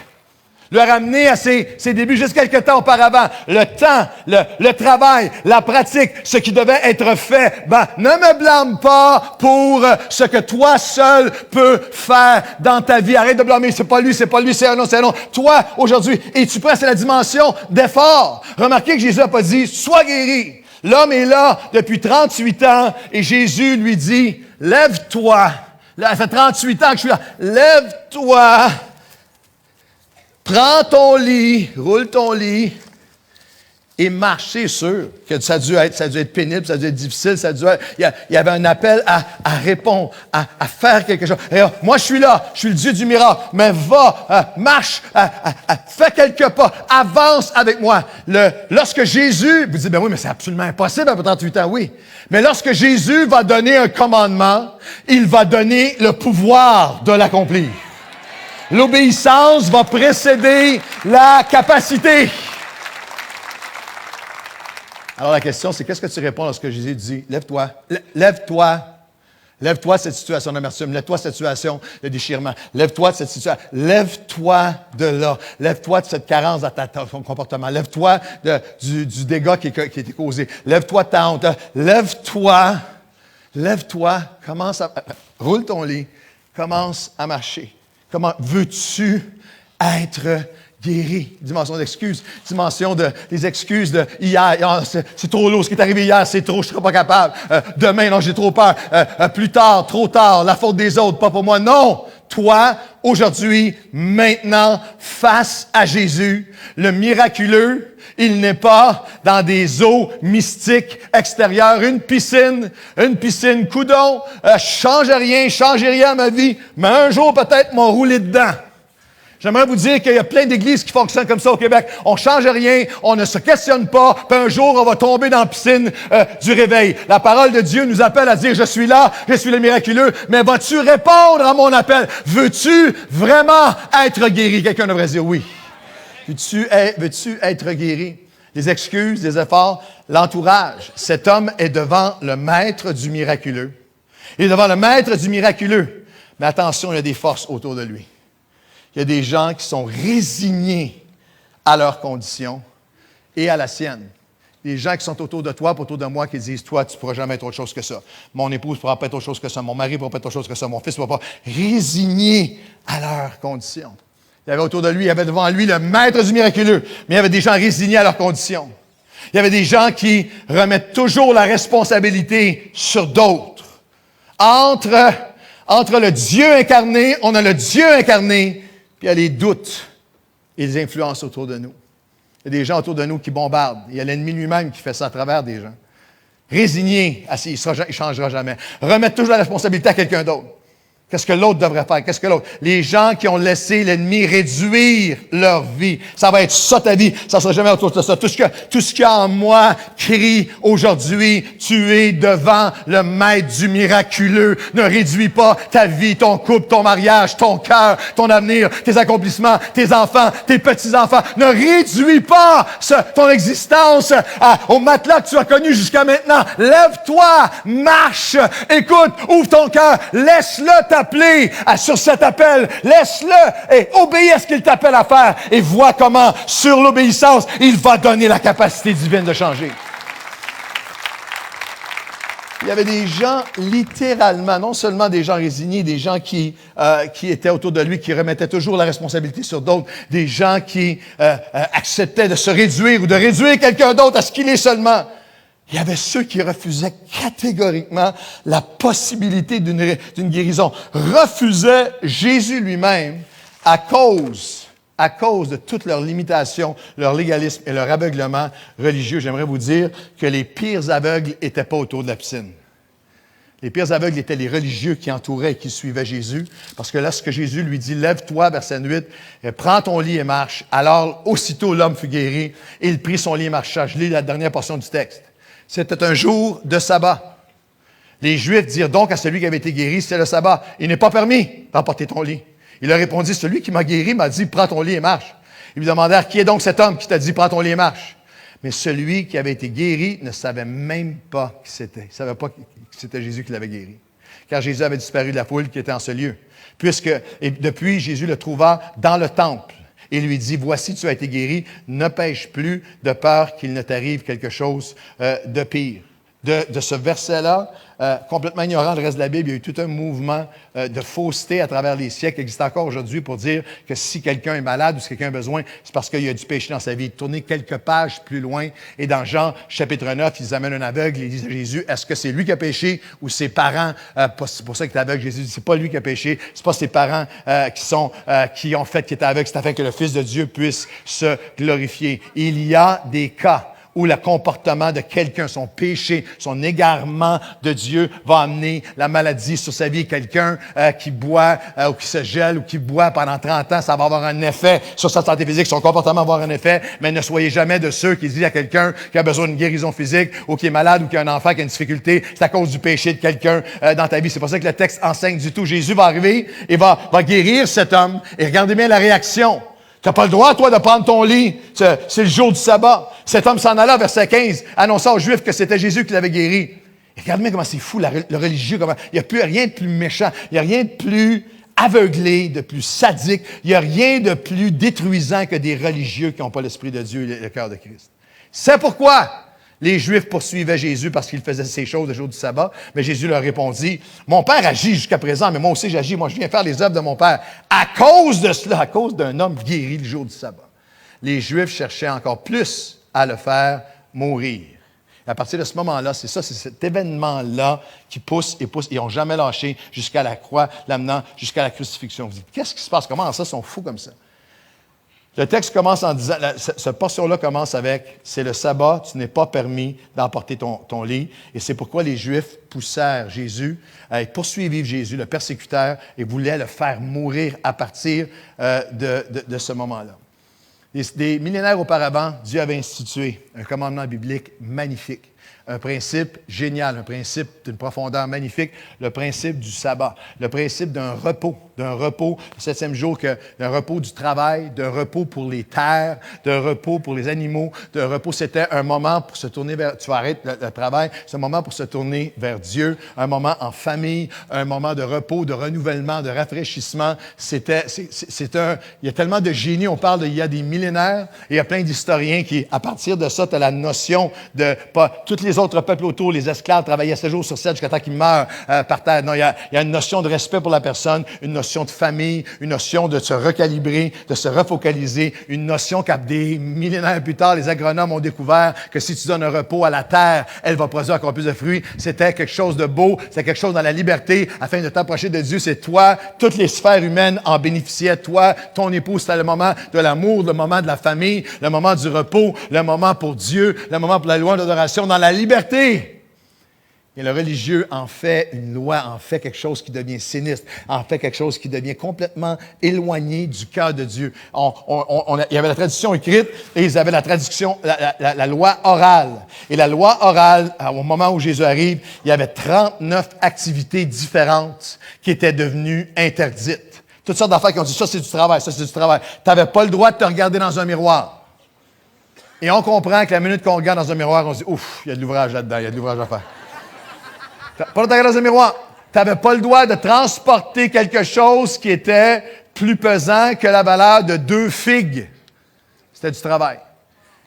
Le ramener à ses débuts juste quelques temps auparavant. Le temps, le travail, la pratique, ce qui devait être fait. Ne me blâme pas pour ce que toi seul peux faire dans ta vie. Arrête de blâmer. C'est pas lui, c'est un autre. Toi, aujourd'hui, es-tu prêt? C'est la dimension d'effort. Remarquez que Jésus n'a pas dit, sois guéri. L'homme est là depuis 38 ans et Jésus lui dit, lève-toi. Là, ça fait 38 ans que je suis là. Lève-toi. Prends ton lit, roule ton lit et marche. C'est sûr que ça a dû être pénible, ça a dû être difficile, il y avait un appel à répondre, à faire quelque chose. Et moi, je suis là, je suis le Dieu du miracle, mais va, marche, fais quelques pas, avance avec moi. Lorsque Jésus, vous dites, ben oui, mais c'est absolument impossible à 38 ans, oui. Mais lorsque Jésus va donner un commandement, il va donner le pouvoir de l'accomplir. L'obéissance va précéder la capacité. Alors la question, c'est qu'est-ce que tu réponds lorsque Jésus dit, lève-toi, lève-toi, lève-toi de cette situation d'amertume, lève-toi de cette situation de déchirement, lève-toi de cette situation, lève-toi de là, lève-toi de cette carence dans ton comportement, lève-toi du dégât qui a été causé, lève-toi de ta honte, lève-toi, roule ton lit, commence à marcher. Comment veux-tu être guéri? Dimension d'excuses, des excuses de hier. Oh, c'est trop lourd, ce qui est arrivé hier, c'est trop, je ne serai pas capable. Demain, non, j'ai trop peur. Plus tard, trop tard, la faute des autres, pas pour moi. Non! Toi, aujourd'hui, maintenant, face à Jésus, le miraculeux, il n'est pas dans des eaux mystiques extérieures, une piscine, coudon, changez rien à ma vie, mais un jour peut-être m'ont roulé dedans. J'aimerais vous dire qu'il y a plein d'églises qui fonctionnent comme ça au Québec. On ne change rien, on ne se questionne pas, puis un jour, on va tomber dans la piscine du réveil. La parole de Dieu nous appelle à dire, je suis là, je suis le miraculeux, mais vas-tu répondre à mon appel? Veux-tu vraiment être guéri? Quelqu'un devrait dire oui. Veux-tu être guéri? Les excuses, les efforts, l'entourage. Cet homme est devant le maître du miraculeux. Il est devant le maître du miraculeux. Mais attention, il y a des forces autour de lui. Il y a des gens qui sont résignés à leurs conditions et à la sienne. Des gens qui sont autour de toi, autour de moi, qui disent, toi, tu ne pourras jamais être autre chose que ça. Mon épouse ne pourra pas être autre chose que ça. Mon mari ne pourra pas être autre chose que ça. Mon fils ne pourra pas. Résignés à leurs conditions. Il y avait autour de lui, il y avait devant lui le maître du miraculeux, mais il y avait des gens résignés à leurs conditions. Il y avait des gens qui remettent toujours la responsabilité sur d'autres. Entre le Dieu incarné, on a le Dieu incarné, puis il y a les doutes et les influences autour de nous. Il y a des gens autour de nous qui bombardent. Il y a l'ennemi lui-même qui fait ça à travers des gens. Résigné, il ne changera jamais. Remettre toujours la responsabilité à quelqu'un d'autre. Qu'est-ce que l'autre devrait faire? Qu'est-ce que l'autre? Les gens qui ont laissé l'ennemi réduire leur vie. Ça va être ça ta vie. Ça ne sera jamais autour de ça. Tout ce qu'il y a en moi crie aujourd'hui, tu es devant le maître du miraculeux. Ne réduis pas ta vie, ton couple, ton mariage, ton cœur, ton avenir, tes accomplissements, tes enfants, tes petits-enfants. Ne réduis pas ton existence au matelas que tu as connu jusqu'à maintenant. Lève-toi, marche, écoute, ouvre ton cœur, laisse-le t'appeler sur cet appel. Laisse-le et obéis à ce qu'il t'appelle à faire et vois comment, sur l'obéissance, il va donner la capacité divine de changer. Il y avait des gens, littéralement, non seulement des gens résignés, des gens qui étaient autour de lui, qui remettaient toujours la responsabilité sur d'autres, des gens qui acceptaient de se réduire ou de réduire quelqu'un d'autre à ce qu'il est seulement. Il y avait ceux qui refusaient catégoriquement la possibilité d'une guérison, refusaient Jésus lui-même à cause À cause de toutes leurs limitations, leur légalisme et leur aveuglement religieux, j'aimerais vous dire que les pires aveugles n'étaient pas autour de la piscine. Les pires aveugles étaient les religieux qui entouraient et qui suivaient Jésus. Parce que lorsque Jésus lui dit « Lève-toi », verset 8, « Prends ton lit et marche », alors aussitôt l'homme fut guéri et il prit son lit et marcha. Je lis la dernière portion du texte. C'était un jour de sabbat. Les Juifs dirent donc à celui qui avait été guéri « C'est le sabbat. Il n'est pas permis d'emporter ton lit. » Il leur répondit « Celui qui m'a guéri m'a dit « Prends ton lit et marche. » Ils lui demandèrent « Qui est donc cet homme qui t'a dit « Prends ton lit et marche. » Mais celui qui avait été guéri ne savait même pas qui c'était. Il ne savait pas que c'était Jésus qui l'avait guéri. Car Jésus avait disparu de la foule qui était en ce lieu. Et depuis, Jésus le trouva dans le temple et lui dit, « Voici, tu as été guéri, ne pêche plus de peur qu'il ne t'arrive quelque chose de pire. » De ce verset-là, complètement ignorant le reste de la Bible, il y a eu tout un mouvement de fausseté à travers les siècles qui existe encore aujourd'hui pour dire que si quelqu'un est malade ou si quelqu'un a besoin, c'est parce qu'il y a du péché dans sa vie. Tournez quelques pages plus loin et dans Jean chapitre 9, ils amènent un aveugle et ils disent à Jésus, est-ce que c'est lui qui a péché ou ses parents? C'est pour ça qu'il est aveugle. Jésus dit, c'est pas lui qui a péché, c'est pas ses parents qui ont fait qu'il était aveugle, c'est afin que le Fils de Dieu puisse se glorifier. Il y a des cas où le comportement de quelqu'un, son péché, son égarement de Dieu va amener la maladie sur sa vie. Quelqu'un qui boit ou qui se gèle ou qui boit pendant 30 ans, ça va avoir un effet sur sa santé physique, son comportement va avoir un effet, mais ne soyez jamais de ceux qui disent à quelqu'un qui a besoin d'une guérison physique ou qui est malade ou qui a un enfant qui a une difficulté, c'est à cause du péché de quelqu'un dans ta vie. C'est pour ça que le texte enseigne du tout. Jésus va arriver et va guérir cet homme. Et regardez bien la réaction. Tu n'as pas le droit, toi, de prendre ton lit. C'est le jour du sabbat. Cet homme s'en alla, verset 15, annonçant aux Juifs que c'était Jésus qui l'avait guéri. Et regardez bien comment c'est fou, le religieux. Il n'y a plus rien de plus méchant. Il n'y a rien de plus aveuglé, de plus sadique. Il n'y a rien de plus détruisant que des religieux qui n'ont pas l'Esprit de Dieu et le cœur de Christ. C'est pourquoi les Juifs poursuivaient Jésus parce qu'il faisait ces choses le jour du sabbat. Mais Jésus leur répondit, « Mon Père agit jusqu'à présent, mais moi aussi j'agis. Moi, je viens faire les œuvres de mon Père. À cause de cela, à cause d'un homme guéri le jour du sabbat. » Les Juifs cherchaient encore plus à le faire mourir. Et à partir de ce moment-là, c'est cet événement-là qui pousse et pousse. Ils n'ont jamais lâché jusqu'à la croix, l'amenant jusqu'à la crucifixion. Vous dites, qu'est-ce qui se passe? Comment ça, ils sont fous comme ça? Le texte commence en disant, cette portion-là commence avec, c'est le sabbat, tu n'es pas permis d'emporter ton lit. Et c'est pourquoi les Juifs poussèrent Jésus, poursuivirent Jésus, le persécutèrent, et voulaient le faire mourir à partir de ce moment-là. Des millénaires auparavant, Dieu avait institué un commandement biblique magnifique. Un principe génial, un principe d'une profondeur magnifique, le principe du sabbat, le principe d'un repos, le septième jour, d'un repos du travail, d'un repos pour les terres, d'un repos pour les animaux, d'un repos. C'était un moment pour se tourner vers, tu arrêtes le travail, c'est un moment pour se tourner vers Dieu, un moment en famille, un moment de repos, de renouvellement, de rafraîchissement. Il y a tellement de génie, on parle il y a des millénaires, et il y a plein d'historiens qui, à partir de ça, tu as la notion de, pas toutes les autres peuples autour, les esclaves travaillaient 7 jours sur 7 jusqu'à temps qu'ils meurent par terre. Non, il y a une notion de respect pour la personne, une notion de famille, une notion de se recalibrer, de se refocaliser, une notion qu'à des millénaires plus tard, les agronomes ont découvert que si tu donnes un repos à la terre, elle va produire encore plus de fruits. C'était quelque chose de beau, c'était quelque chose dans la liberté, afin de t'approcher de Dieu. C'est toi, toutes les sphères humaines en bénéficiaient. Toi, ton époux, c'était le moment de l'amour, le moment de la famille, le moment du repos, le moment pour Dieu, le moment pour la louange, l'adoration, dans la liberté. Et le religieux en fait une loi, en fait quelque chose qui devient sinistre, en fait quelque chose qui devient complètement éloigné du cœur de Dieu. Il y avait la tradition écrite et ils avaient la traduction, la loi orale. Et la loi orale, au moment où Jésus arrive, il y avait 39 activités différentes qui étaient devenues interdites. Toutes sortes d'affaires qui ont dit, ça c'est du travail, ça c'est du travail. Tu n'avais pas le droit de te regarder dans un miroir. Et on comprend que la minute qu'on regarde dans un miroir, on se dit, ouf, il y a de l'ouvrage là-dedans, il y a de l'ouvrage à faire. Pas le droit de regarder dans un miroir. Tu n'avais pas le droit de transporter quelque chose qui était plus pesant que la valeur de 2 figues. C'était du travail.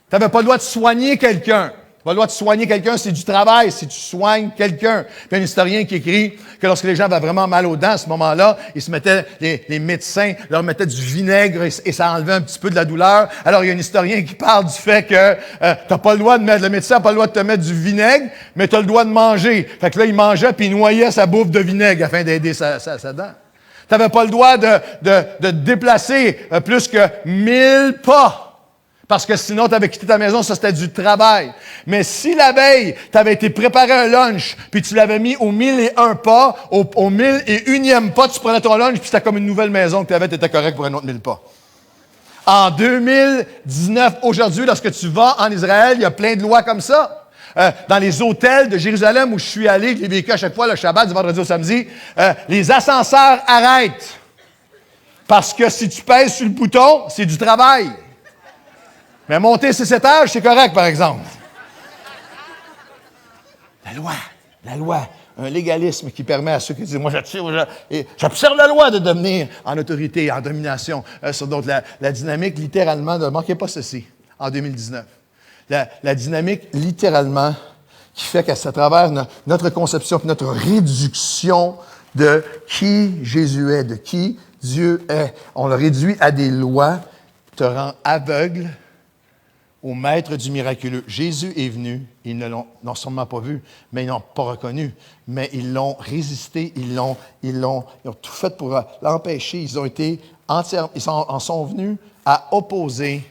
Tu n'avais pas le droit de soigner quelqu'un. Tu n'as pas le droit de soigner quelqu'un, c'est du travail, si tu soignes quelqu'un. Puis il y a un historien qui écrit que lorsque les gens avaient vraiment mal aux dents à ce moment-là, ils se mettaient, les médecins leur mettaient du vinaigre et ça enlevait un petit peu de la douleur. Alors il y a un historien qui parle du fait que t'as pas le droit de mettre, le médecin n'a pas le droit de te mettre du vinaigre, mais tu as le droit de manger. Fait que là, il mangeait puis il noyait sa bouffe de vinaigre afin d'aider sa dent. Tu n'avais pas le droit de te déplacer plus que 1000 pas. Parce que sinon, tu avais quitté ta maison, ça c'était du travail. Mais si la veille, tu avais été préparer un lunch, puis tu l'avais mis au 1001 pas, au 1001e pas, tu prenais ton lunch, puis c'était comme une nouvelle maison que tu avais, tu étais correct pour un autre 1000 pas. En 2019, aujourd'hui, lorsque tu vas en Israël, il y a plein de lois comme ça. Dans les hôtels de Jérusalem où je suis allé, je l'ai vécu à chaque fois, le Shabbat, du vendredi au samedi, les ascenseurs arrêtent. Parce que si tu pèses sur le bouton, c'est du travail. Mais monter 6 étages, c'est correct, par exemple. La loi, un légalisme qui permet à ceux qui disent, moi j'observe la loi de devenir en autorité, en domination sur d'autres. La dynamique, littéralement, ne manquez pas ceci, en 2019. La dynamique, littéralement, qui fait qu'à travers notre conception, notre réduction de qui Jésus est, de qui Dieu est, on le réduit à des lois, te rend aveugle au maître du miraculeux. Jésus est venu, ils ne l'ont non seulement pas vu, mais ils n'ont pas reconnu, mais ils l'ont résisté, ils ont tout fait pour l'empêcher. Ils en sont venus à opposer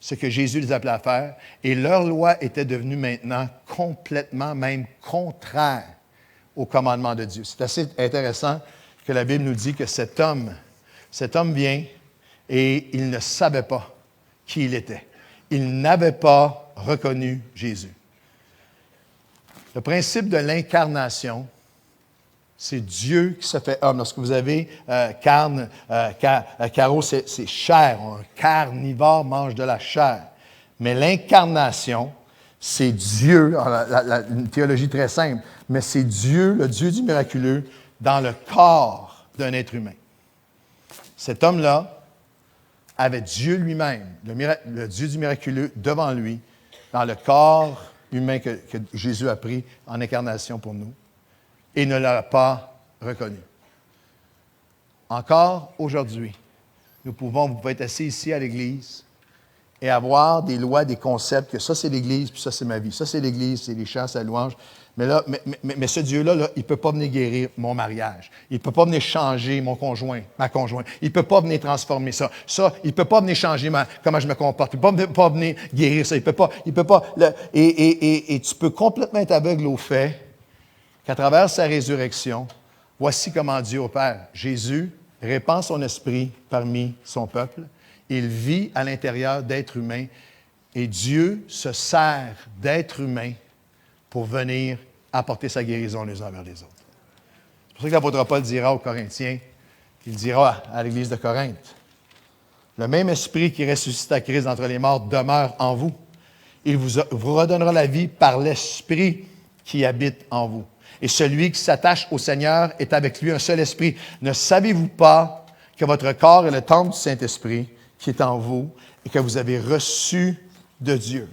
ce que Jésus les appelait à faire, et leur loi était devenue maintenant complètement, même contraire au commandement de Dieu. C'est assez intéressant que la Bible nous dit que cet homme vient et il ne savait pas qui il était. Il n'avait pas reconnu Jésus. Le principe de l'incarnation, c'est Dieu qui se fait homme. Lorsque vous avez Caro, c'est chair. Un carnivore mange de la chair. Mais l'incarnation, c'est Dieu, une théologie très simple, mais c'est Dieu, le Dieu du miraculeux, dans le corps d'un être humain. Cet homme-là avait Dieu lui-même, le Dieu du miraculeux, devant lui, dans le corps humain que Jésus a pris en incarnation pour nous, et ne l'a pas reconnu. Encore aujourd'hui, vous pouvez être assis ici à l'Église et avoir des lois, des concepts, que ça c'est l'Église, puis ça c'est ma vie. Ça c'est l'Église, c'est les chants, c'est la louange. Mais ce Dieu-là, il ne peut pas venir guérir mon mariage. Il ne peut pas venir changer mon conjoint, ma conjointe. Il ne peut pas venir transformer ça. Il ne peut pas venir changer comment je me comporte. Il ne peut pas venir guérir ça. Il ne peut pas. Et tu peux complètement être aveugle au fait qu'à travers sa résurrection, voici comment Dieu opère. Jésus répand son esprit parmi son peuple. Il vit à l'intérieur d'êtres humains et Dieu se sert d'êtres humains pour venir apporter sa guérison les uns envers les autres. C'est pour ça que l'apôtre Paul dira aux Corinthiens, qu'il dira à l'Église de Corinthe, le même esprit qui ressuscite à Christ d'entre les morts demeure en vous. Il vous redonnera la vie par l'esprit qui habite en vous. Et celui qui s'attache au Seigneur est avec lui un seul esprit. Ne savez-vous pas que votre corps est le temple du Saint-Esprit qui est en vous et que vous avez reçu de Dieu?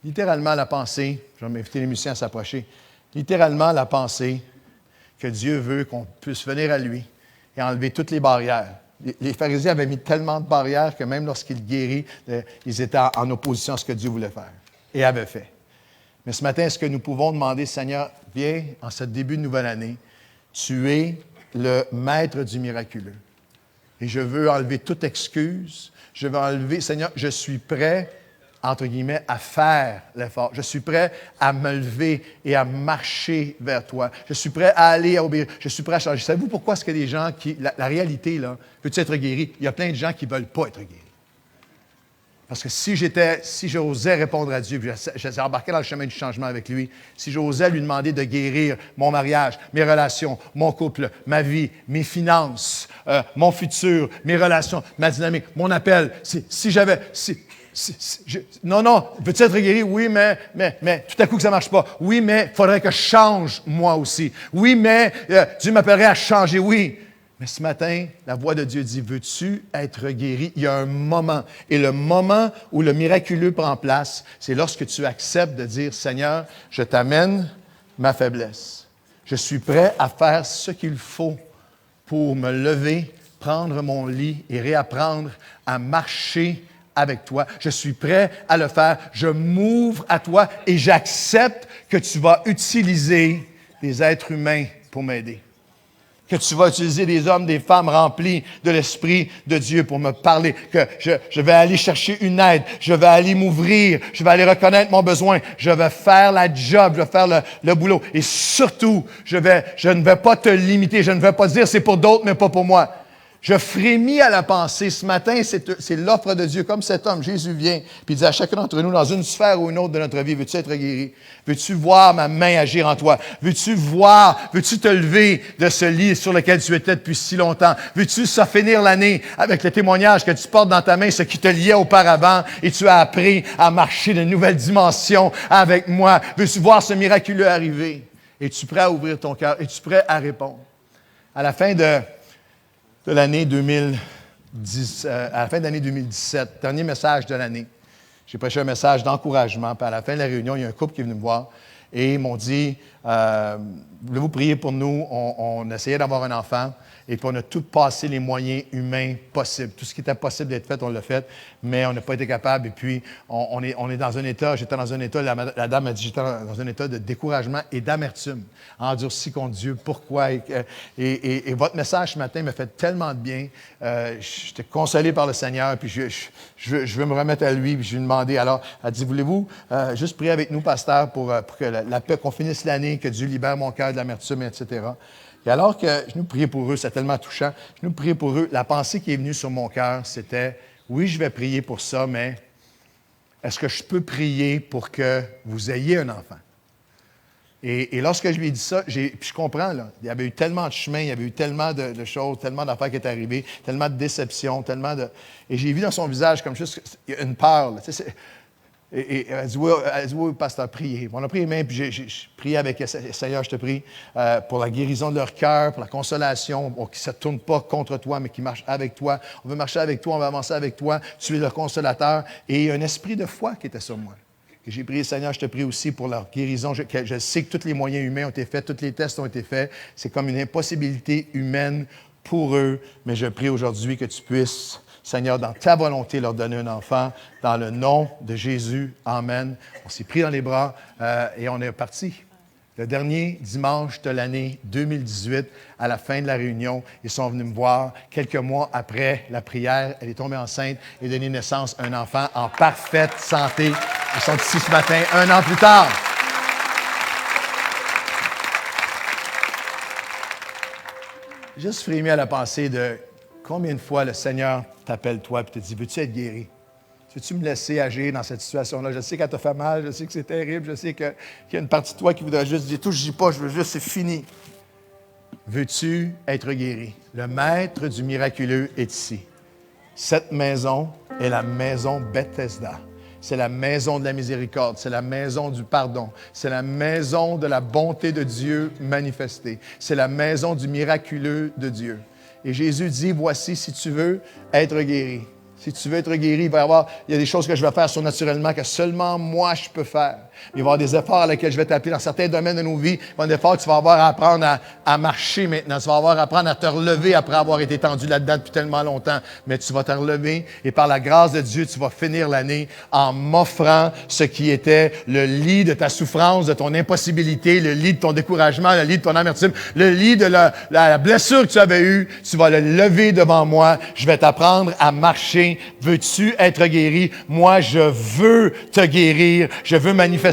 Littéralement, la pensée, je vais m'inviter les musiciens à s'approcher, littéralement, la pensée que Dieu veut qu'on puisse venir à lui et enlever toutes les barrières. Les pharisiens avaient mis tellement de barrières que même lorsqu'il guérit, ils étaient en opposition à ce que Dieu voulait faire et avait fait. Mais ce matin, est-ce que nous pouvons demander, Seigneur, viens en ce début de nouvelle année, tu es le maître du miraculeux. Et je veux enlever toute excuse. Je veux enlever, Seigneur, je suis prêt, entre guillemets, à faire l'effort. Je suis prêt à me lever et à marcher vers toi. Je suis prêt à aller à obéir. Je suis prêt à changer. Savez-vous pourquoi est-ce que les gens qui... La réalité, là, veux-tu être guéri? Il y a plein de gens qui ne veulent pas être guéris. Parce que si j'osais répondre à Dieu, puis j'étais embarqué dans le chemin du changement avec lui, si j'osais lui demander de guérir mon mariage, mes relations, mon couple, ma vie, mes finances, mon futur, mes relations, ma dynamique, mon appel, non, veux-tu être guéri? Oui, mais tout à coup que ça ne marche pas. Oui, mais il faudrait que je change moi aussi. Oui, mais Dieu m'appellerait à changer, oui. Mais ce matin, la voix de Dieu dit, veux-tu être guéri? Il y a un moment. Et le moment où le miraculeux prend place, c'est lorsque tu acceptes de dire, Seigneur, je t'amène ma faiblesse. Je suis prêt à faire ce qu'il faut pour me lever, prendre mon lit et réapprendre à marcher avec toi. Je suis prêt à le faire. Je m'ouvre à toi et j'accepte que tu vas utiliser des êtres humains pour m'aider. Que tu vas utiliser des hommes, des femmes remplis de l'Esprit de Dieu pour me parler. Que je vais aller chercher une aide. Je vais aller m'ouvrir. Je vais aller reconnaître mon besoin. Je vais faire la job. Je vais faire le boulot. Et surtout, je ne vais pas te limiter. Je ne vais pas dire c'est pour d'autres, mais pas pour moi. Je frémis à la pensée. Ce matin, c'est l'offre de Dieu. Comme cet homme, Jésus vient, puis il dit à chacun d'entre nous, dans une sphère ou une autre de notre vie, veux-tu être guéri? Veux-tu voir ma main agir en toi? Veux-tu te lever de ce lit sur lequel tu étais depuis si longtemps? Veux-tu ça finir l'année avec le témoignage que tu portes dans ta main, ce qui te liait auparavant, et tu as appris à marcher de nouvelles dimensions avec moi? Veux-tu voir ce miraculeux arriver? Es-tu prêt à ouvrir ton cœur? Es-tu prêt à répondre? À la fin de l'année 2010, à la fin de l'année 2017, dernier message de l'année, j'ai prêché un message d'encouragement. Puis à la fin de la réunion, il y a un couple qui est venu me voir et ils m'ont dit, voulez-vous prier pour nous? On essayait d'avoir un enfant et puis on a tout passé les moyens humains possibles. Tout ce qui était possible d'être fait, on l'a fait, mais on n'a pas été capable. Et puis, on est dans un état, j'étais dans un état, la dame m'a dit, j'étais dans un état de découragement et d'amertume, endurci contre Dieu. Pourquoi? Et votre message ce matin me fait tellement de bien. J'étais consolé par le Seigneur, puis je veux me remettre à lui, puis je lui ai demandé, alors, elle dit, voulez-vous juste prier avec nous, pasteur, pour que la paix, qu'on finisse l'année, que Dieu libère mon cœur de l'amertume, etc. Et alors que je nous priais pour eux, c'est tellement touchant, je nous priais pour eux, la pensée qui est venue sur mon cœur, c'était, oui, je vais prier pour ça, mais est-ce que je peux prier pour que vous ayez un enfant? Et lorsque je lui ai dit ça, puis je comprends, là, il y avait eu tellement de chemin, il y avait eu tellement de choses, tellement d'affaires qui étaient arrivées, tellement de déceptions, et j'ai vu dans son visage comme juste une peur, là, tu sais, et elle dit, oui, pasteur, priez. On a pris les mains, puis j'ai prié avec Seigneur, je te prie, pour la guérison de leur cœur, pour la consolation, pour qu'ils ne se tournent pas contre toi, mais qu'ils marchent avec toi. On veut marcher avec toi, on veut avancer avec toi. Tu es le consolateur. Et il y a un esprit de foi qui était sur moi. Et j'ai prié, Seigneur, je te prie aussi pour leur guérison. Je sais que tous les moyens humains ont été faits, tous les tests ont été faits. C'est comme une impossibilité humaine pour eux, mais je prie aujourd'hui que tu puisses, Seigneur, dans ta volonté, leur donner un enfant, dans le nom de Jésus. Amen. On s'est pris dans les bras et on est parti. Le dernier dimanche de l'année 2018, à la fin de la réunion, ils sont venus me voir. Quelques mois après la prière, elle est tombée enceinte et donné naissance à un enfant en parfaite santé. Ils sont ici ce matin, 1 an plus tard. Juste frémir à la pensée de combien de fois le Seigneur t'appelle toi et te dit, veux-tu être guéri? Veux-tu me laisser agir dans cette situation-là? Je sais qu'elle te fait mal, je sais que c'est terrible, je sais qu'il y a une partie de toi qui voudrait juste dire, touche-y pas, je veux juste, c'est fini. Veux-tu être guéri? Le maître du miraculeux est ici. Cette maison est la maison Bethesda. C'est la maison de la miséricorde, c'est la maison du pardon, c'est la maison de la bonté de Dieu manifestée. C'est la maison du miraculeux de Dieu. Et Jésus dit, voici, si tu veux être guéri. Si tu veux être guéri, il y a des choses que je vais faire surnaturellement que seulement moi je peux faire. Il va y avoir des efforts à lesquels je vais t'appeler dans certains domaines de nos vies. Il va y avoir des efforts que tu vas avoir à apprendre à marcher maintenant. Tu vas avoir à apprendre à te relever après avoir été tendu là-dedans depuis tellement longtemps. Mais tu vas te relever et par la grâce de Dieu, tu vas finir l'année en m'offrant ce qui était le lit de ta souffrance, de ton impossibilité, le lit de ton découragement, le lit de ton amertume, le lit de la blessure que tu avais eue. Tu vas le lever devant moi. Je vais t'apprendre à marcher. Veux-tu être guéri? Moi, je veux te guérir. Je veux manifester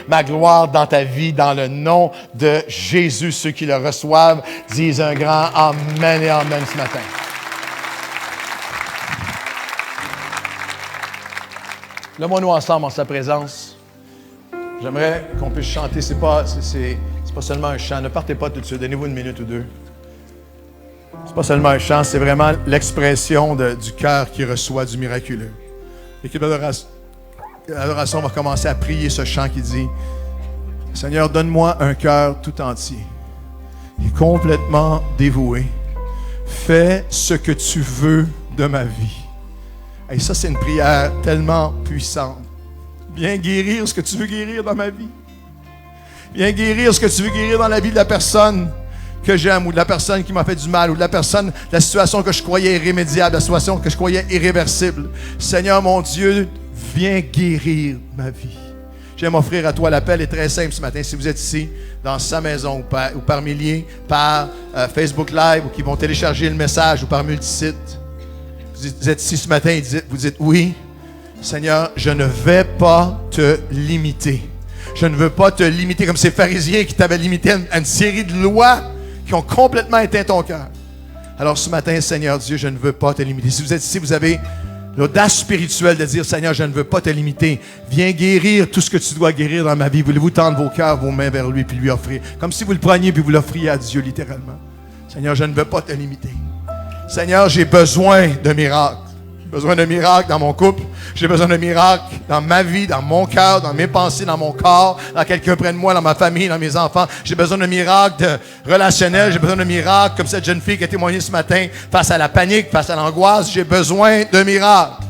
ma gloire dans ta vie, dans le nom de Jésus. Ceux qui le reçoivent disent un grand Amen et Amen ce matin. Lève-moi-nous ensemble en sa présence. J'aimerais qu'on puisse chanter. C'est pas seulement un chant. Ne partez pas tout de suite. Donnez-vous une minute ou deux. C'est pas seulement un chant, c'est vraiment l'expression du cœur qui reçoit du miraculeux. L'équipe d'adoration va commencer à prier ce chant qui dit « Seigneur, donne-moi un cœur tout entier et complètement dévoué. Fais ce que tu veux de ma vie. » Et ça, c'est une prière tellement puissante. Viens guérir ce que tu veux guérir dans ma vie. Viens guérir ce que tu veux guérir dans la vie de la personne que j'aime, ou de la personne qui m'a fait du mal, ou de la situation que je croyais irrémédiable, la situation que je croyais irréversible. Seigneur mon Dieu, viens guérir ma vie. J'aime offrir à toi. L'appel est très simple ce matin. Si vous êtes ici, dans sa maison ou par milliers, par Facebook Live, ou qui vont télécharger le message, ou par multisite, vous êtes ici ce matin et vous dites, oui, Seigneur, je ne vais pas te limiter. Je ne veux pas te limiter comme ces pharisiens qui t'avaient limité à une série de lois qui ont complètement éteint ton cœur. Alors ce matin, Seigneur Dieu, je ne veux pas te limiter. Si vous êtes ici, vous avez l'audace spirituelle de dire, Seigneur, je ne veux pas te limiter. Viens guérir tout ce que tu dois guérir dans ma vie. Voulez-vous tendre vos cœurs, vos mains vers lui, puis lui offrir. Comme si vous le preniez, puis vous l'offriez à Dieu, littéralement. Seigneur, je ne veux pas te limiter. Seigneur, j'ai besoin de miracles. J'ai besoin de miracles dans mon couple. J'ai besoin de miracles dans ma vie, dans mon cœur, dans mes pensées, dans mon corps, dans quelqu'un près de moi, dans ma famille, dans mes enfants. J'ai besoin de miracles relationnels. J'ai besoin de miracles comme cette jeune fille qui a témoigné ce matin face à la panique, face à l'angoisse. J'ai besoin de miracles.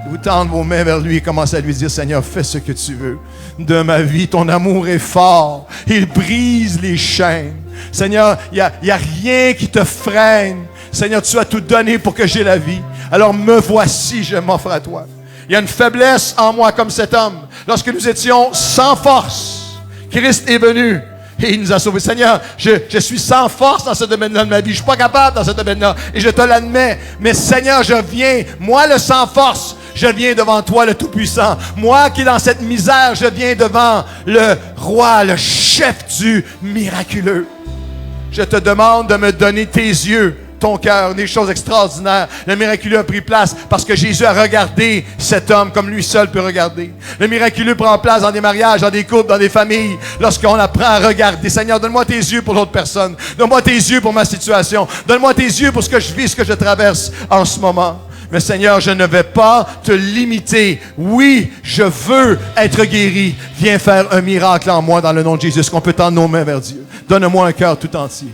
Vous tendez vos mains vers lui et commencez à lui dire, Seigneur, fais ce que tu veux de ma vie. Ton amour est fort. Il brise les chaînes. Seigneur, il y a rien qui te freine. Seigneur, tu as tout donné pour que j'ai la vie. Alors me voici, je m'offre à toi. Il y a une faiblesse en moi comme cet homme. Lorsque nous étions sans force, Christ est venu et il nous a sauvés. Seigneur, je suis sans force dans ce domaine-là de ma vie. Je ne suis pas capable dans ce domaine-là et je te l'admets. Mais Seigneur, je viens, moi le sans force, je viens devant toi le Tout-Puissant. Moi qui est dans cette misère, je viens devant le roi, le chef du miraculeux. Je te demande de me donner tes yeux, ton cœur, des choses extraordinaires. Le miraculeux a pris place parce que Jésus a regardé cet homme comme lui seul peut regarder. Le miraculeux prend place dans des mariages, dans des couples, dans des familles, lorsqu'on apprend à regarder. Seigneur, donne-moi tes yeux pour l'autre personne. Donne-moi tes yeux pour ma situation. Donne-moi tes yeux pour ce que je vis, ce que je traverse en ce moment. Mais Seigneur, je ne vais pas te limiter. Oui, je veux être guéri. Viens faire un miracle en moi dans le nom de Jésus. Est-ce qu'on peut tendre nos mains vers Dieu? Donne-moi un cœur tout entier.